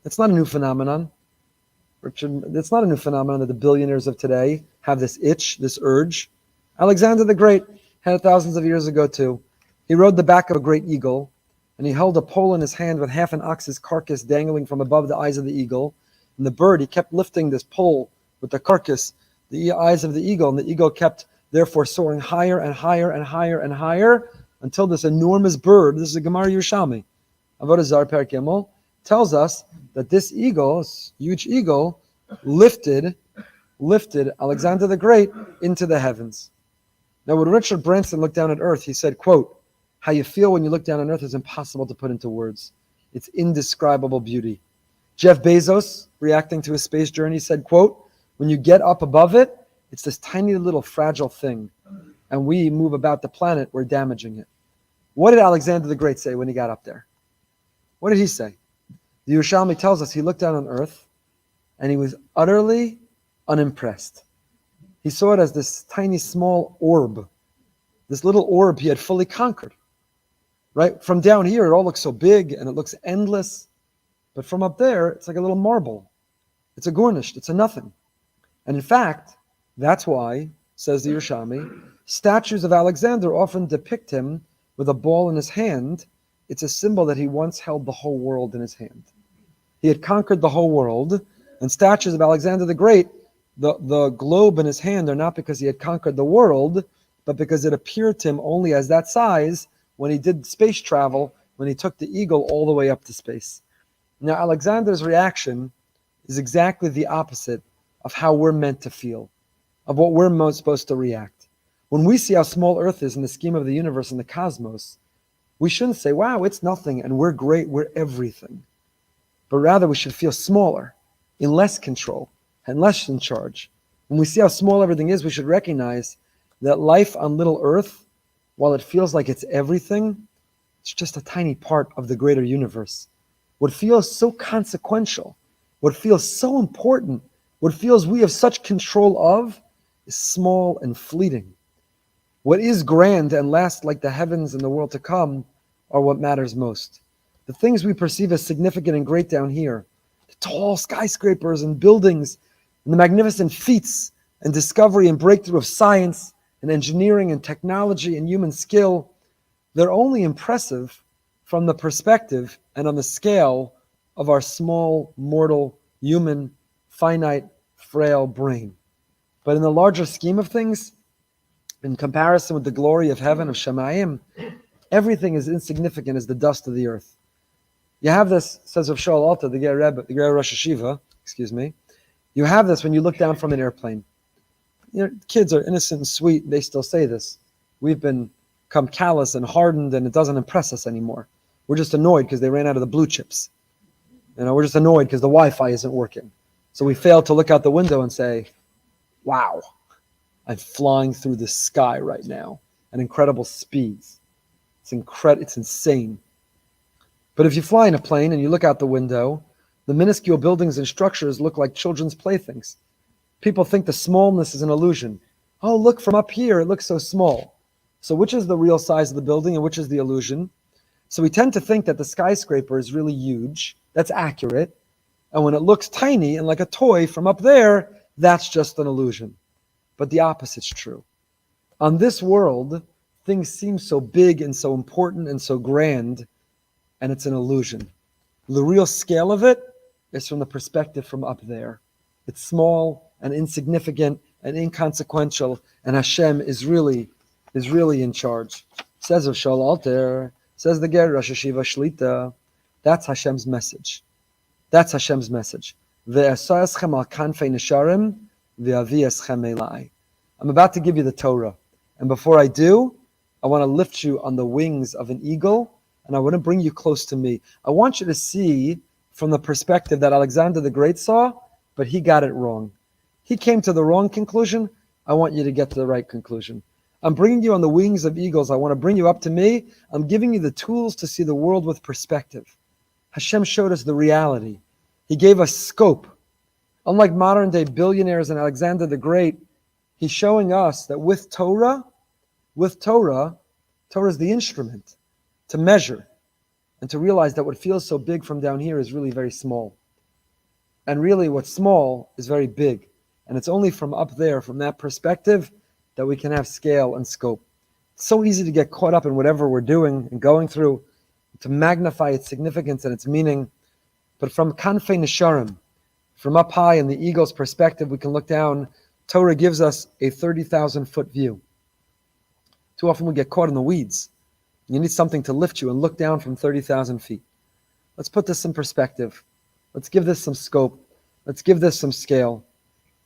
It's not a new phenomenon. Richard, it's not a new phenomenon that the billionaires of today have this itch, this urge. Alexander the Great had it thousands of years ago too. He rode the back of a great eagle, and he held a pole in his hand with half an ox's carcass dangling from above the eyes of the eagle. And the bird, he kept lifting this pole with the carcass, the eyes of the eagle, and the eagle kept therefore soaring higher and higher and higher and higher until this enormous bird, this is a Gemara Yerushalmi, Avodah Zarah Perek Gimel, tells us that this eagle, this huge eagle, lifted Alexander the Great into the heavens. Now when Richard Branson looked down at earth, he said, quote, "How you feel when you look down on earth is impossible to put into words. It's indescribable beauty." Jeff Bezos, reacting to his space journey, said, quote, "When you get up above it, it's this tiny little fragile thing. And we move about the planet, we're damaging it." What did Alexander the Great say when he got up there? What did he say? The Yerushalmi tells us he looked down on earth and he was utterly unimpressed. He saw it as this tiny small orb. This little orb he had fully conquered. Right? From down here, it all looks so big and it looks endless. But from up there, it's like a little marble. It's a gornished. It's a nothing. And in fact, that's why, says the Yerushalmi, statues of Alexander often depict him with a ball in his hand. It's a symbol that he once held the whole world in his hand. He had conquered the whole world, and statues of Alexander the Great, the globe in his hand are not because he had conquered the world, but because it appeared to him only as that size when he did space travel, when he took the eagle all the way up to space. Now, Alexander's reaction is exactly the opposite of how we're meant to feel, of what we're most supposed to react. When we see how small Earth is in the scheme of the universe and the cosmos, we shouldn't say, wow, it's nothing and we're great, we're everything. But rather we should feel smaller, in less control, and less in charge. When we see how small everything is, we should recognize that life on little Earth, while it feels like it's everything, it's just a tiny part of the greater universe. What feels so consequential, what feels so important, what feels we have such control of, is small and fleeting. What is grand and lasts like the heavens and the world to come are what matters most. The things we perceive as significant and great down here, the tall skyscrapers and buildings, and the magnificent feats and discovery and breakthrough of science and engineering and technology and human skill, they're only impressive from the perspective and on the scale of our small, mortal, human, finite, frail brain. But in the larger scheme of things, in comparison with the glory of heaven, of Shemayim, everything is insignificant as the dust of the earth. You have this, says of Shaul Alta, the Ger Rebbe, the Ger Rosh Hashiva, you have this when you look down from an airplane. Kids are innocent and sweet, they still say this. We've become callous and hardened, and it doesn't impress us anymore. We're just annoyed because they ran out of the blue chips. We're just annoyed because the Wi-Fi isn't working. So we fail to look out the window and say, wow, I'm flying through the sky right now at incredible speeds. It's insane. But if you fly in a plane and you look out the window, the minuscule buildings and structures look like children's playthings. People think the smallness is an illusion. Oh, look, from up here, it looks so small. So which is the real size of the building and which is the illusion? So we tend to think that the skyscraper is really huge. That's accurate. And when it looks tiny and like a toy from up there, that's just an illusion. But the opposite's true. On this world, things seem so big and so important and so grand, and it's an illusion. The real scale of it is from the perspective from up there. It's small and insignificant and inconsequential, and Hashem is really in charge. Says of Shaul Alter, says the Ger Rosh Hashiva Shlita, that's Hashem's message. That's Hashem's message. Ve'asa'eschem al kanfei nesharim ve'avi'eschem elai. I'm about to give you the Torah. And before I do, I want to lift you on the wings of an eagle, and I want to bring you close to me. I want you to see from the perspective that Alexander the Great saw, but he got it wrong. He came to the wrong conclusion. I want you to get to the right conclusion. I'm bringing you on the wings of eagles. I want to bring you up to me. I'm giving you the tools to see the world with perspective. Hashem showed us the reality. He gave us scope. Unlike modern day billionaires and Alexander the Great, he's showing us that with Torah is the instrument to measure and to realize that what feels so big from down here is really very small. And really what's small is very big. And it's only from up there, from that perspective, that we can have scale and scope. It's so easy to get caught up in whatever we're doing and going through, to magnify its significance and its meaning. But from Kanfei Nesharim, from up high in the eagle's perspective, we can look down. Torah gives us a 30,000-foot view. Too often we get caught in the weeds. You need something to lift you and look down from 30,000 feet. Let's put this in perspective. Let's give this some scope. Let's give this some scale.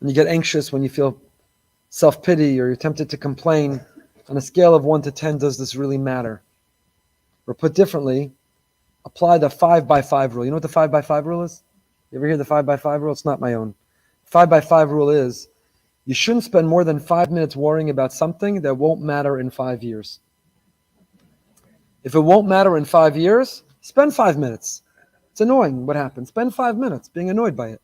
And you get anxious when you feel self-pity or you're tempted to complain. On a scale of 1 to 10, does this really matter? Or put differently, apply the 5x5 rule. You know what the 5x5 rule is? You ever hear the 5x5 rule? It's not my own. 5x5 rule is, you shouldn't spend more than 5 minutes worrying about something that won't matter in 5 years. If it won't matter in 5 years, spend 5 minutes. It's annoying what happens. Spend 5 minutes being annoyed by it.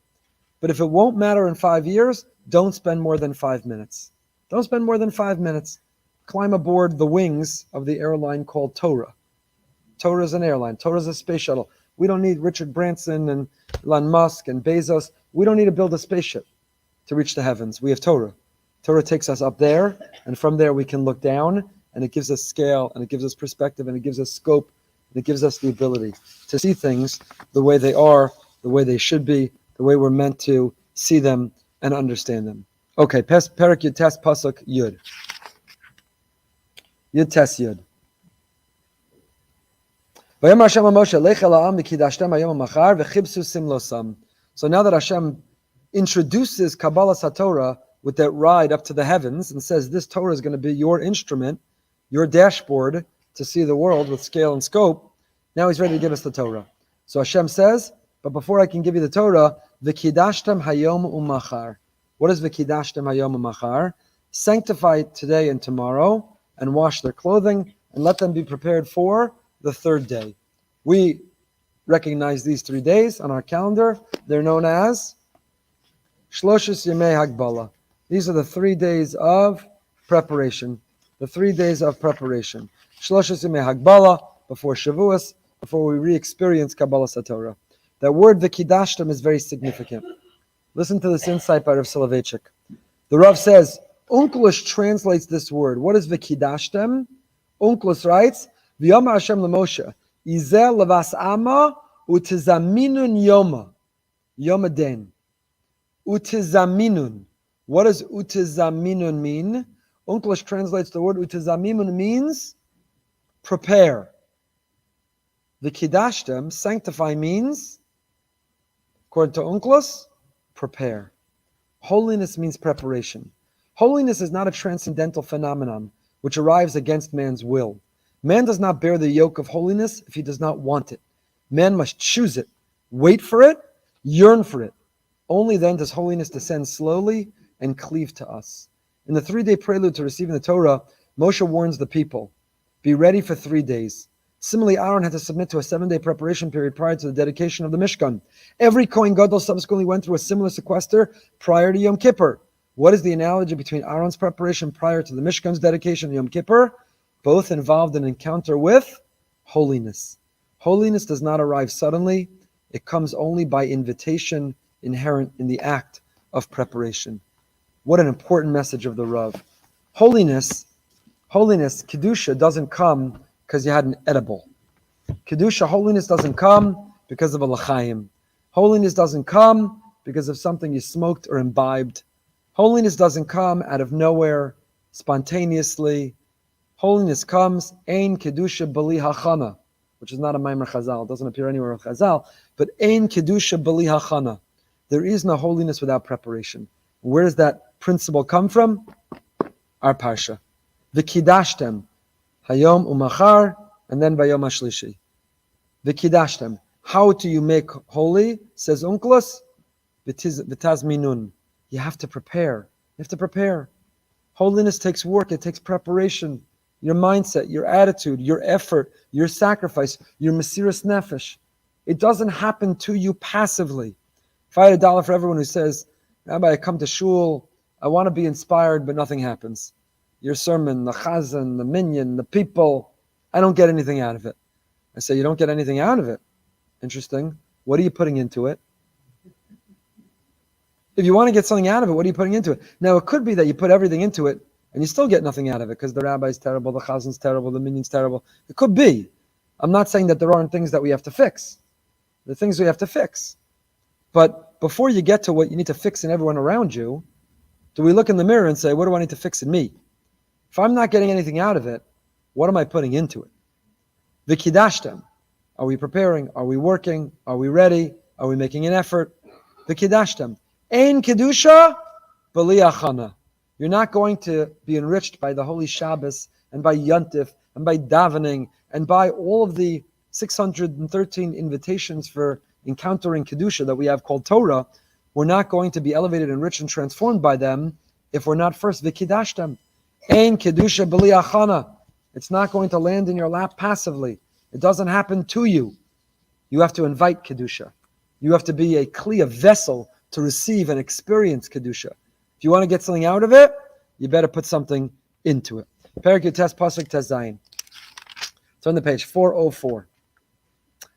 But if it won't matter in 5 years, don't spend more than 5 minutes. Don't spend more than 5 minutes. Climb aboard the wings of the airline called Torah. Torah is an airline. Torah is a space shuttle. We don't need Richard Branson and Elon Musk and Bezos. We don't need to build a spaceship to reach the heavens. We have Torah. Torah takes us up there, and from there we can look down, and it gives us scale, and it gives us perspective, and it gives us scope, and it gives us the ability to see things the way they are, the way they should be, the way we're meant to see them and understand them. Okay, Perek Yud Tes Pasuk Yud. Yud Tes Yud. So now that Hashem introduces Kabbalah HaTorah with that ride up to the heavens and says this Torah is going to be your instrument, your dashboard to see the world with scale and scope, now he's ready to give us the Torah. So Hashem says, but before I can give you the Torah, V'kidashtem hayom u'machar. What is V'kidashtem hayom u'machar? Sanctify today and tomorrow and wash their clothing and let them be prepared for the third day. We recognize these 3 days on our calendar. They're known as Shloshis Yemei Hagbala. These are the 3 days of preparation. The 3 days of preparation. Shloshis Yemei Hagbala, before Shavuos, before we re-experience Kabbalah HaTorah. That word V'kidashtem is very significant. Listen to this insight by Rav Soloveitchik. The Rav says, Onkelos translates this word. What is V'kidashtem? Onkelos writes, V'yamar Hashem l'Moshe, Izeh levas ama Utizaminun Yoma den. Utizaminun. What does utizaminun mean? Unclish translates the word utizaminun means prepare. The kidashtem, sanctify, means, according to Unclus, prepare. Holiness means preparation. Holiness is not a transcendental phenomenon which arrives against man's will. Man does not bear the yoke of holiness if he does not want it. Man must choose it, wait for it, yearn for it. Only then does holiness descend slowly and cleave to us. In the 3-day prelude to receiving the Torah, Moshe warns the people, be ready for 3 days. Similarly, Aaron had to submit to a 7-day preparation period prior to the dedication of the Mishkan. Every Kohen Gadol subsequently went through a similar sequester prior to Yom Kippur. What is the analogy between Aaron's preparation prior to the Mishkan's dedication and Yom Kippur? Both involved an encounter with holiness. Holiness does not arrive suddenly. It comes only by invitation inherent in the act of preparation. What an important message of the Rav. Holiness, Kedusha, doesn't come because you had an edible. Kedusha, holiness, doesn't come because of a l'chaim. Holiness doesn't come because of something you smoked or imbibed. Holiness doesn't come out of nowhere, spontaneously. Holiness comes, ein kedusha b'li hachana, which is not a Maimer Chazal. It doesn't appear anywhere in Chazal, but ein kedusha b'li hachana. There is no holiness without preparation. Where does that principle come from? Our Parsha. V'kidashtem, hayom umachar, and then vayom hashlishi. V'kidashtem. How do you make holy? Says Unclus, v'tazminun. You have to prepare. You have to prepare. Holiness takes work. It takes preparation. Your mindset, your attitude, your effort, your sacrifice, your mesiras nefesh. It doesn't happen to you passively. If I had $1 for everyone who says, Rabbi, I come to shul, I want to be inspired, but nothing happens. Your sermon, the chazan, the minyan, the people, I don't get anything out of it. I say, you don't get anything out of it. Interesting. What are you putting into it? If you want to get something out of it, what are you putting into it? Now, it could be that you put everything into it and you still get nothing out of it because the rabbi's terrible, the chazan's terrible, the minyan's terrible. It could be. I'm not saying that there aren't things that we have to fix. The things we have to fix. But before you get to what you need to fix in everyone around you, do we look in the mirror and say, what do I need to fix in me? If I'm not getting anything out of it, what am I putting into it? V'kidashtem. Are we preparing? Are we working? Are we ready? Are we making an effort? V'kidashtem. Ein kedusha b'li achana. You're not going to be enriched by the Holy Shabbos and by Yontif and by davening and by all of the 613 invitations for encountering Kedusha that we have called Torah. We're not going to be elevated, enriched, and transformed by them if we're not first v'kidashtem. Ein kedusha b'li achana. It's not going to land in your lap passively. It doesn't happen to you. You have to invite Kedusha. You have to be a kli, a vessel, to receive and experience Kedusha. If you want to get something out of it, you better put something into it. Perek Yutes Pasuk Tes Zayin. Turn the page, 404.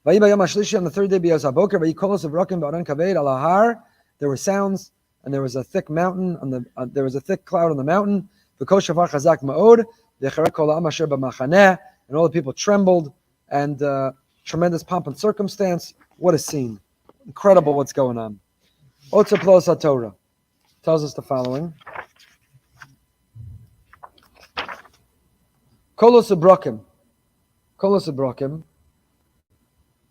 On the third day, there were sounds, and there was a thick mountain there was a thick cloud on the mountain. And all the people trembled, and tremendous pomp and circumstance. What a scene! Incredible what's going on. Otzar plus HaTorah tells us the following. Kolos ubrokim.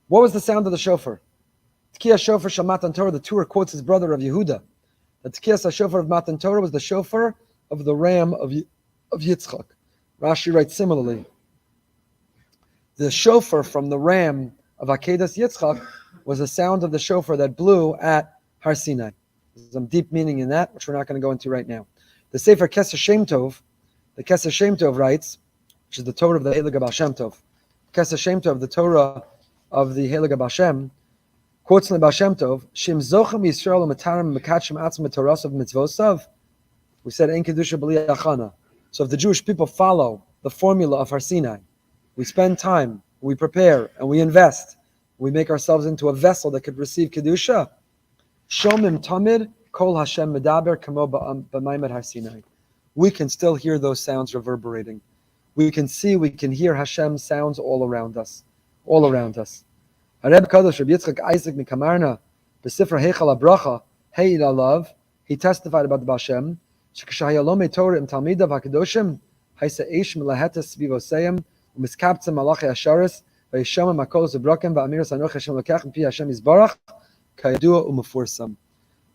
What was the sound of the shofar? Tkiyah shofar shel Matan Torah. The Torah quotes his brother of Yehuda. The Tkiyah shofar of Matan Torah was the shofar of the ram of Yitzchak. Rashi writes similarly. The shofar from the ram of Akedas Yitzchak was the sound of the shofar that blew at Har Sinai. There's some deep meaning in that, which we're not going to go into right now. The Sefer Keser Shem Tov, the Keser Shem Tov writes, which is the Torah of the Heilige Baal Shem Tov. Keser Shem Tov, the Torah of the Heilige Baal Shem, quotes in the Baal Shem Tov, Shem Zochem Yisrael Matarim Mekachim Atzma Torasav Mitzvosav. We said, Ein Kedusha B'li Achana. So if the Jewish people follow the formula of Har Sinai, we spend time, we prepare, and we invest, we make ourselves into a vessel that could receive Kedusha. Shomim Tamid Kol Hashem Medaber Kamo B'Maimed Har Sinai. We can still hear those sounds reverberating. We can see, we can hear Hashem's sounds all around us. All around us. Hareb Kadosh Rabbi Yitzchak Isaac Mikamarna, Besifra Heichal HaBracha, Hey Love, he testified about the Baal Shem, Shekashayalome Torah im Talmidav HaKadoshim, Haisa Eish Melahetes Vivoseyim, Umiskaptzim Malachi Asharis, Vayishomim HaKolos HaBrokim, Va'amiras Anoch Hashem Lekach, Pi Hashem Yisbarach, Kayadua Umufursam.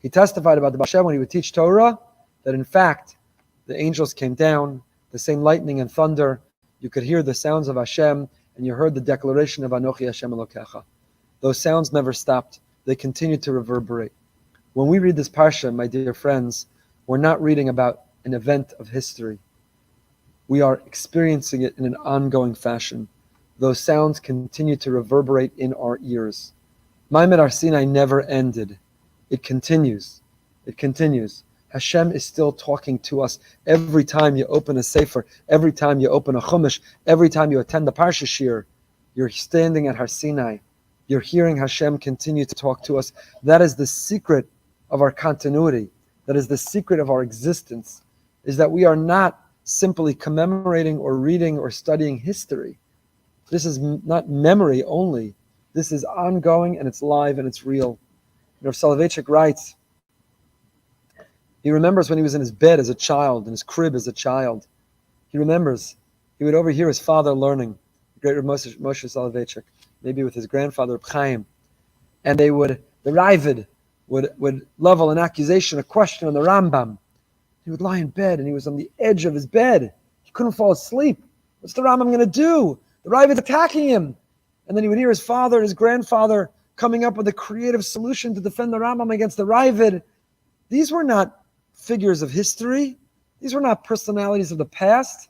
He testified about the Baal Shem when he would teach Torah, that in fact, the angels came down, the same lightning and thunder, you could hear the sounds of Hashem, and you heard the declaration of Anochi Hashem Elokecha. Those sounds never stopped. They continued to reverberate. When we read this Parsha, my dear friends, we're not reading about an event of history. We are experiencing it in an ongoing fashion. Those sounds continue to reverberate in our ears. Maimed Har Sinai never ended. It continues. It continues. Hashem is still talking to us every time you open a Sefer, every time you open a Chumash, every time you attend the Parsha Shir. You're standing at Har Sinai. You're hearing Hashem continue to talk to us. That is the secret of our continuity. That is the secret of our existence, is that we are not simply commemorating or reading or studying history. This is not memory only. This is ongoing and it's live and it's real. Soloveitchik writes, he remembers when he was in his bed as a child, in his crib as a child. He remembers he would overhear his father learning, the great Moshe Soloveitchik, maybe with his grandfather Reb Chaim, and the Ravid would level an accusation, a question on the Ramban. He would lie in bed and he was on the edge of his bed. He couldn't fall asleep. What's the Rambam going to do? The Ravid's attacking him. And then he would hear his father and his grandfather coming up with a creative solution to defend the Rambam against the Ravid. These were not figures of history. These were not personalities of the past.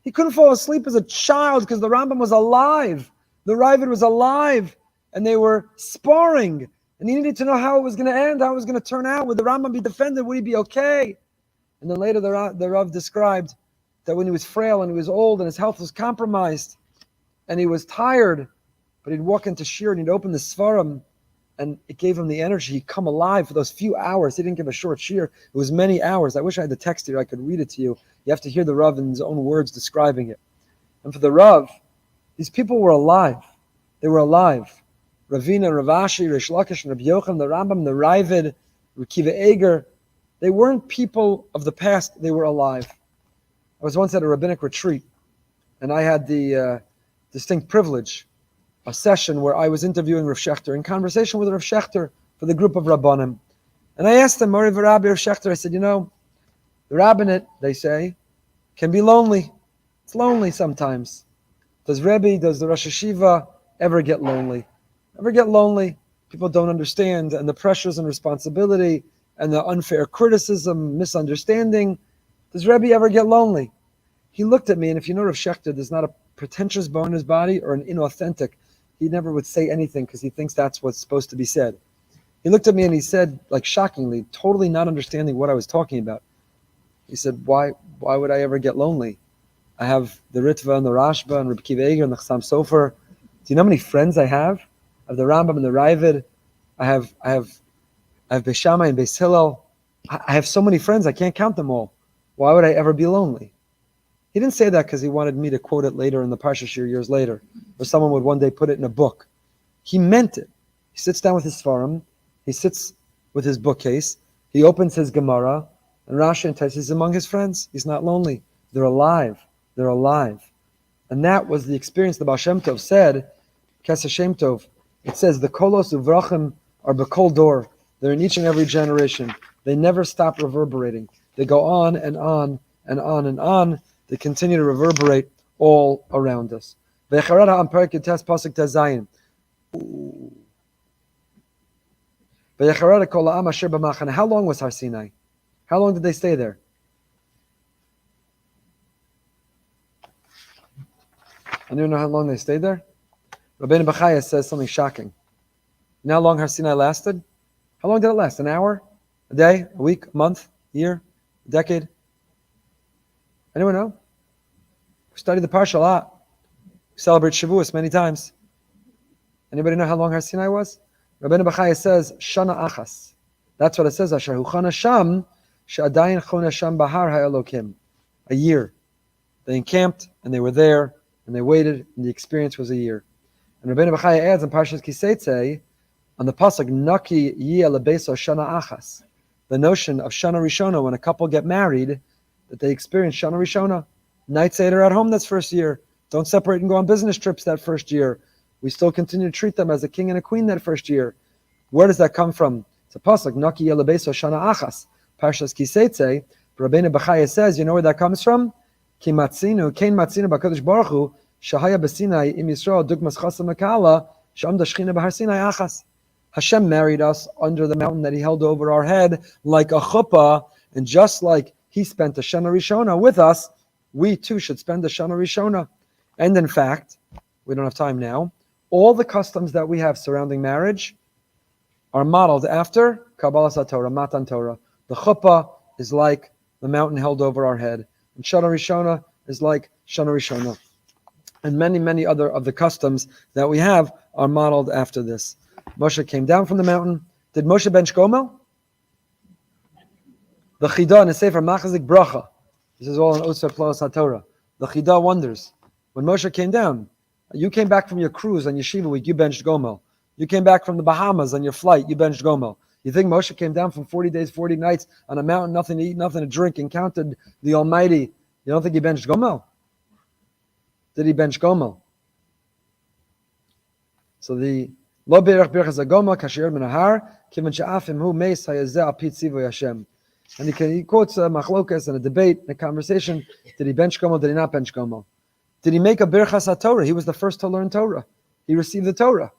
He couldn't fall asleep as a child because the Rambam was alive. The Ravid was alive. And they were sparring. And he needed to know how it was going to end, how it was going to turn out. Would the Rambam be defended? Would he be okay? And then later the Rav described that when he was frail and he was old and his health was compromised and he was tired, but he'd walk into Shir and he'd open the Svarim and it gave him the energy. He'd come alive for those few hours. He didn't give a short Shir. It was many hours. I wish I had the text here. I could read it to you. You have to hear the Rav in his own words describing it. And for the Rav, these people were alive. They were alive. Ravina, Ravashi, Rish Lakish, and Rabbi Yochanan, the Rambam, the Ravid, Rekiva Eger, they weren't people of the past. They were alive. I was once at a rabbinic retreat, and I had the distinct privilege, a session where I was interviewing Rav Shechter, in conversation with Rav Shechter for the group of Rabbanim. And I asked him, Mori V'Rabbi Rav Shechter, I said, the rabbinate, they say, can be lonely. It's lonely sometimes. Does the Rosh Hashiva ever get lonely? Ever get lonely? People don't understand, and the pressures and responsibility, and the unfair criticism, misunderstanding. Does Rebbe ever get lonely? He looked at me, and if you know Rav Shechter, there's not a pretentious bone in his body or an inauthentic. He never would say anything because he thinks that's what's supposed to be said. He looked at me and he said, like shockingly, totally not understanding what I was talking about. He said, why would I ever get lonely? I have the Ritva and the Rashba and Rabbi Kiva Eger and the Chassam Sofer. Do you know how many friends I have? I have the Rambam and the Ravid. I have Beis Shammai and Beis Hillel. I have so many friends, I can't count them all. Why would I ever be lonely? He didn't say that because he wanted me to quote it later in the Parsha Shir years later, or someone would one day put it in a book. He meant it. He sits down with his Sfarim, he sits with his bookcase, he opens his Gemara, and Rashi and Tais, he's among his friends. He's not lonely. They're alive. They're alive. And that was the experience the Baal Shem Tov said, Kes Hashem Tov. It says, the Kolos Uvrachim are B'kol Dor. They're in each and every generation. They never stop reverberating. They go on and on and on and on. They continue to reverberate all around us. How long was Har Sinai? How long did they stay there? Anyone know how long they stayed there? Rabbenu Bahye says something shocking. You know how long Har Sinai lasted? How long did it last? An hour? A day? A week? A month? A year? A decade? Anyone know? We study the Parsha a lot. We celebrate Shavuos many times. Anybody know how long Har Sinai was? Rabbenu Bahye says, Shana Achas. That's what it says. Asher huchana sham, she'adayin chona sham bahar ha'elokim. A year. They encamped, and they were there, and they waited, and the experience was a year. And Rabbenu Bahye adds in Parsha Kiseitze, on the pasuk Naki Yia Lebeso Shana Achas, the notion of Shana Rishona, when a couple get married, that they experience Shana Rishona. Night Seder at home that first year. Don't separate and go on business trips that first year. We still continue to treat them as a king and a queen that first year. Where does that come from? It's a pasuk Naki Yia Lebeso Shana Achas. Parshas Kiseitze, Rabbenu Bahye says, you know where that comes from? Ki matzinu, kein matzinu b'kadosh baruch hu, shahaya b'Sinai im Yisrael dugmas chasam makala, shamda shchina b'har Sinai achas. Hashem married us under the mountain that He held over our head like a chuppah, and just like He spent a Shana Rishona with us, we too should spend a Shana Rishona. And in fact, we don't have time now, all the customs that we have surrounding marriage are modeled after Kabbalas HaTorah, Matan Torah. The chuppah is like the mountain held over our head, and Shana Rishona is like Shana Rishona. And many, many other of the customs that we have are modeled after this. Moshe came down from the mountain. Did Moshe bench Gomel? The Chidah in the Sefer Machazik Bracha. This is all in Otzar Peleos HaTorah. The Chidah wonders. When Moshe came down, you came back from your cruise on Yeshiva week, you benched Gomel. You came back from the Bahamas on your flight, you benched Gomel. You think Moshe came down from 40 days, 40 nights on a mountain, nothing to eat, nothing to drink, encountered the Almighty. You don't think he benched Gomel? Did he bench Gomel? So the Lo berach berachas agoma kasher menahar kivan she'afim hu meis hayazeh al pi tzivoy Hashem. And he quotes machlokas in a debate, in a conversation. Did he bench Gomel? Did he not bench Gomel? Did he make a birchas HaTorah? He was the first to learn Torah. He received the Torah.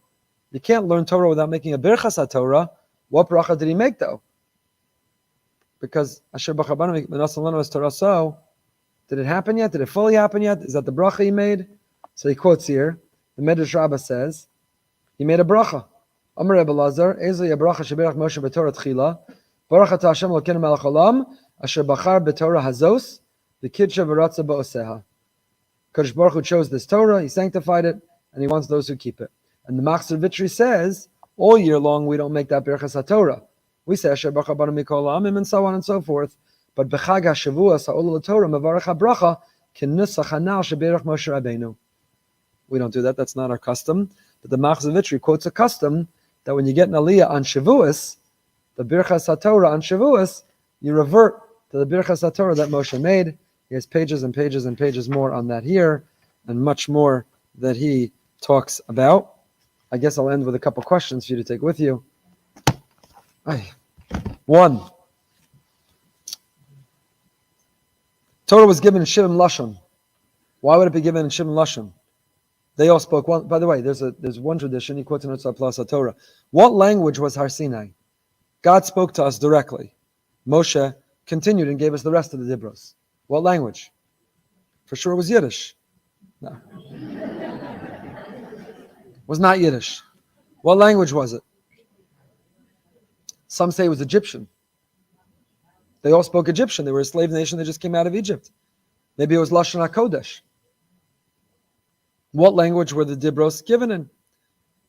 You can't learn Torah without making a birchas HaTorah. What bracha did he make though? Because Asher b'chabanu menasan lanu es Torah. So, did it happen yet? Did it fully happen yet? Is that the bracha he made? So he quotes here. The Medrash Rabbah says he made a bracha. Amar Rebbe Lazar, Ezli bracha sheberach Moshe b'Torah tchila, Baruch atah Hashem Elokeinu melech haolam, asher bachar b'Torah hazos, v'kidsha v'ratza ba'oseha. Kadosh Baruch Hu chose this Torah, He sanctified it, and He wants those who keep it. And the Machzor Vitri says, all year long we don't make that Birchas HaTorah. We say Asher Baruch Banu Mikol Amim and so on and so forth. But B'chag HaShavua Sa'ol LaTorah Mevarach HaBracha K'nusach Hanal Sheberach Moshe Rabbenu. We don't do that. That's not our custom. But the Machzor Vitri quotes a custom that when you get an Aliyah on Shavuos, the Birchas HaTorah on Shavuos, you revert to the Birchas HaTorah that Moshe made. He has pages and pages and pages more on that here, and much more that he talks about. I guess I'll end with a couple questions for you to take with you. One, Torah was given in Shivim Lashon. Why would it be given in Shivim Lashon? They all spoke one. By the way, there's one tradition. He quotes in Otzar Peleos Torah. What language was Har Sinai? God spoke to us directly. Moshe continued and gave us the rest of the Dibros. What language? For sure it was Yiddish. No. It was not Yiddish. What language was it? Some say it was Egyptian. They all spoke Egyptian. They were a slave nation that just came out of Egypt. Maybe it was Lashon HaKodesh. What language were the Dibros given in?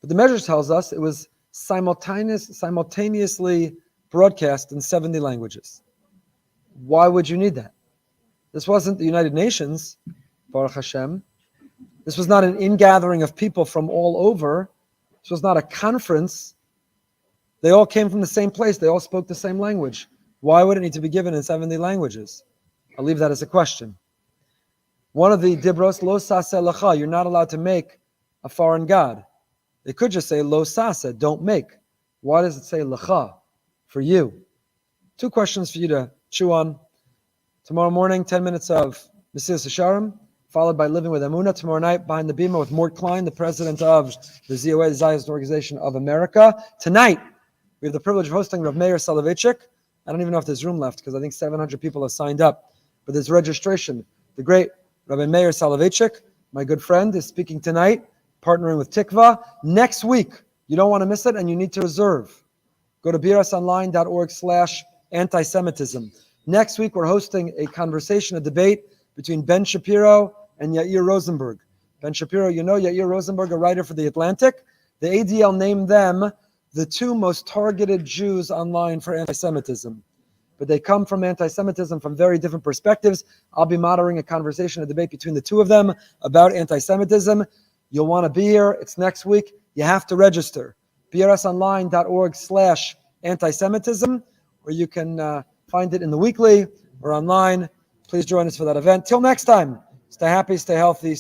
But the Medrash tells us it was simultaneously broadcast in 70 languages. Why would you need that? This wasn't the United Nations, Baruch Hashem. This was not an ingathering of people from all over. This was not a conference. They all came from the same place. They all spoke the same language. Why would it need to be given in 70 languages? I'll leave that as a question. One of the Dibros, Lo Saseh Lecha, you're not allowed to make a foreign god. They could just say Lo Saseh, don't make. Why does it say Lecha, for you? Two questions for you to chew on. Tomorrow morning, 10 minutes of Mesilas Yesharim, followed by Living with Emunah. Tomorrow night, Behind the Bima with Mort Klein, the president of the ZOA, the Zionist Organization of America. Tonight, we have the privilege of hosting Rav Meir Soloveitchik. I don't even know if there's room left because I think 700 people have signed up. But there's registration. The great Rabbi Meir Soloveitchik, my good friend, is speaking tonight, partnering with Tikva. Next week, you don't want to miss it, and you need to reserve. Go to birasonline.org/anti-Semitism. Next week, we're hosting a conversation, a debate between Ben Shapiro and Yair Rosenberg. Ben Shapiro, you know Yair Rosenberg, a writer for The Atlantic. The ADL named them the two most targeted Jews online for anti-Semitism. But they come from anti-Semitism from very different perspectives. I'll be moderating a conversation, a debate between the two of them about anti-Semitism. You'll want to be here. It's next week. You have to register. brsonline.org/anti-Semitism, or you can find it in the weekly or online. Please join us for that event. Till next time, stay happy, stay healthy.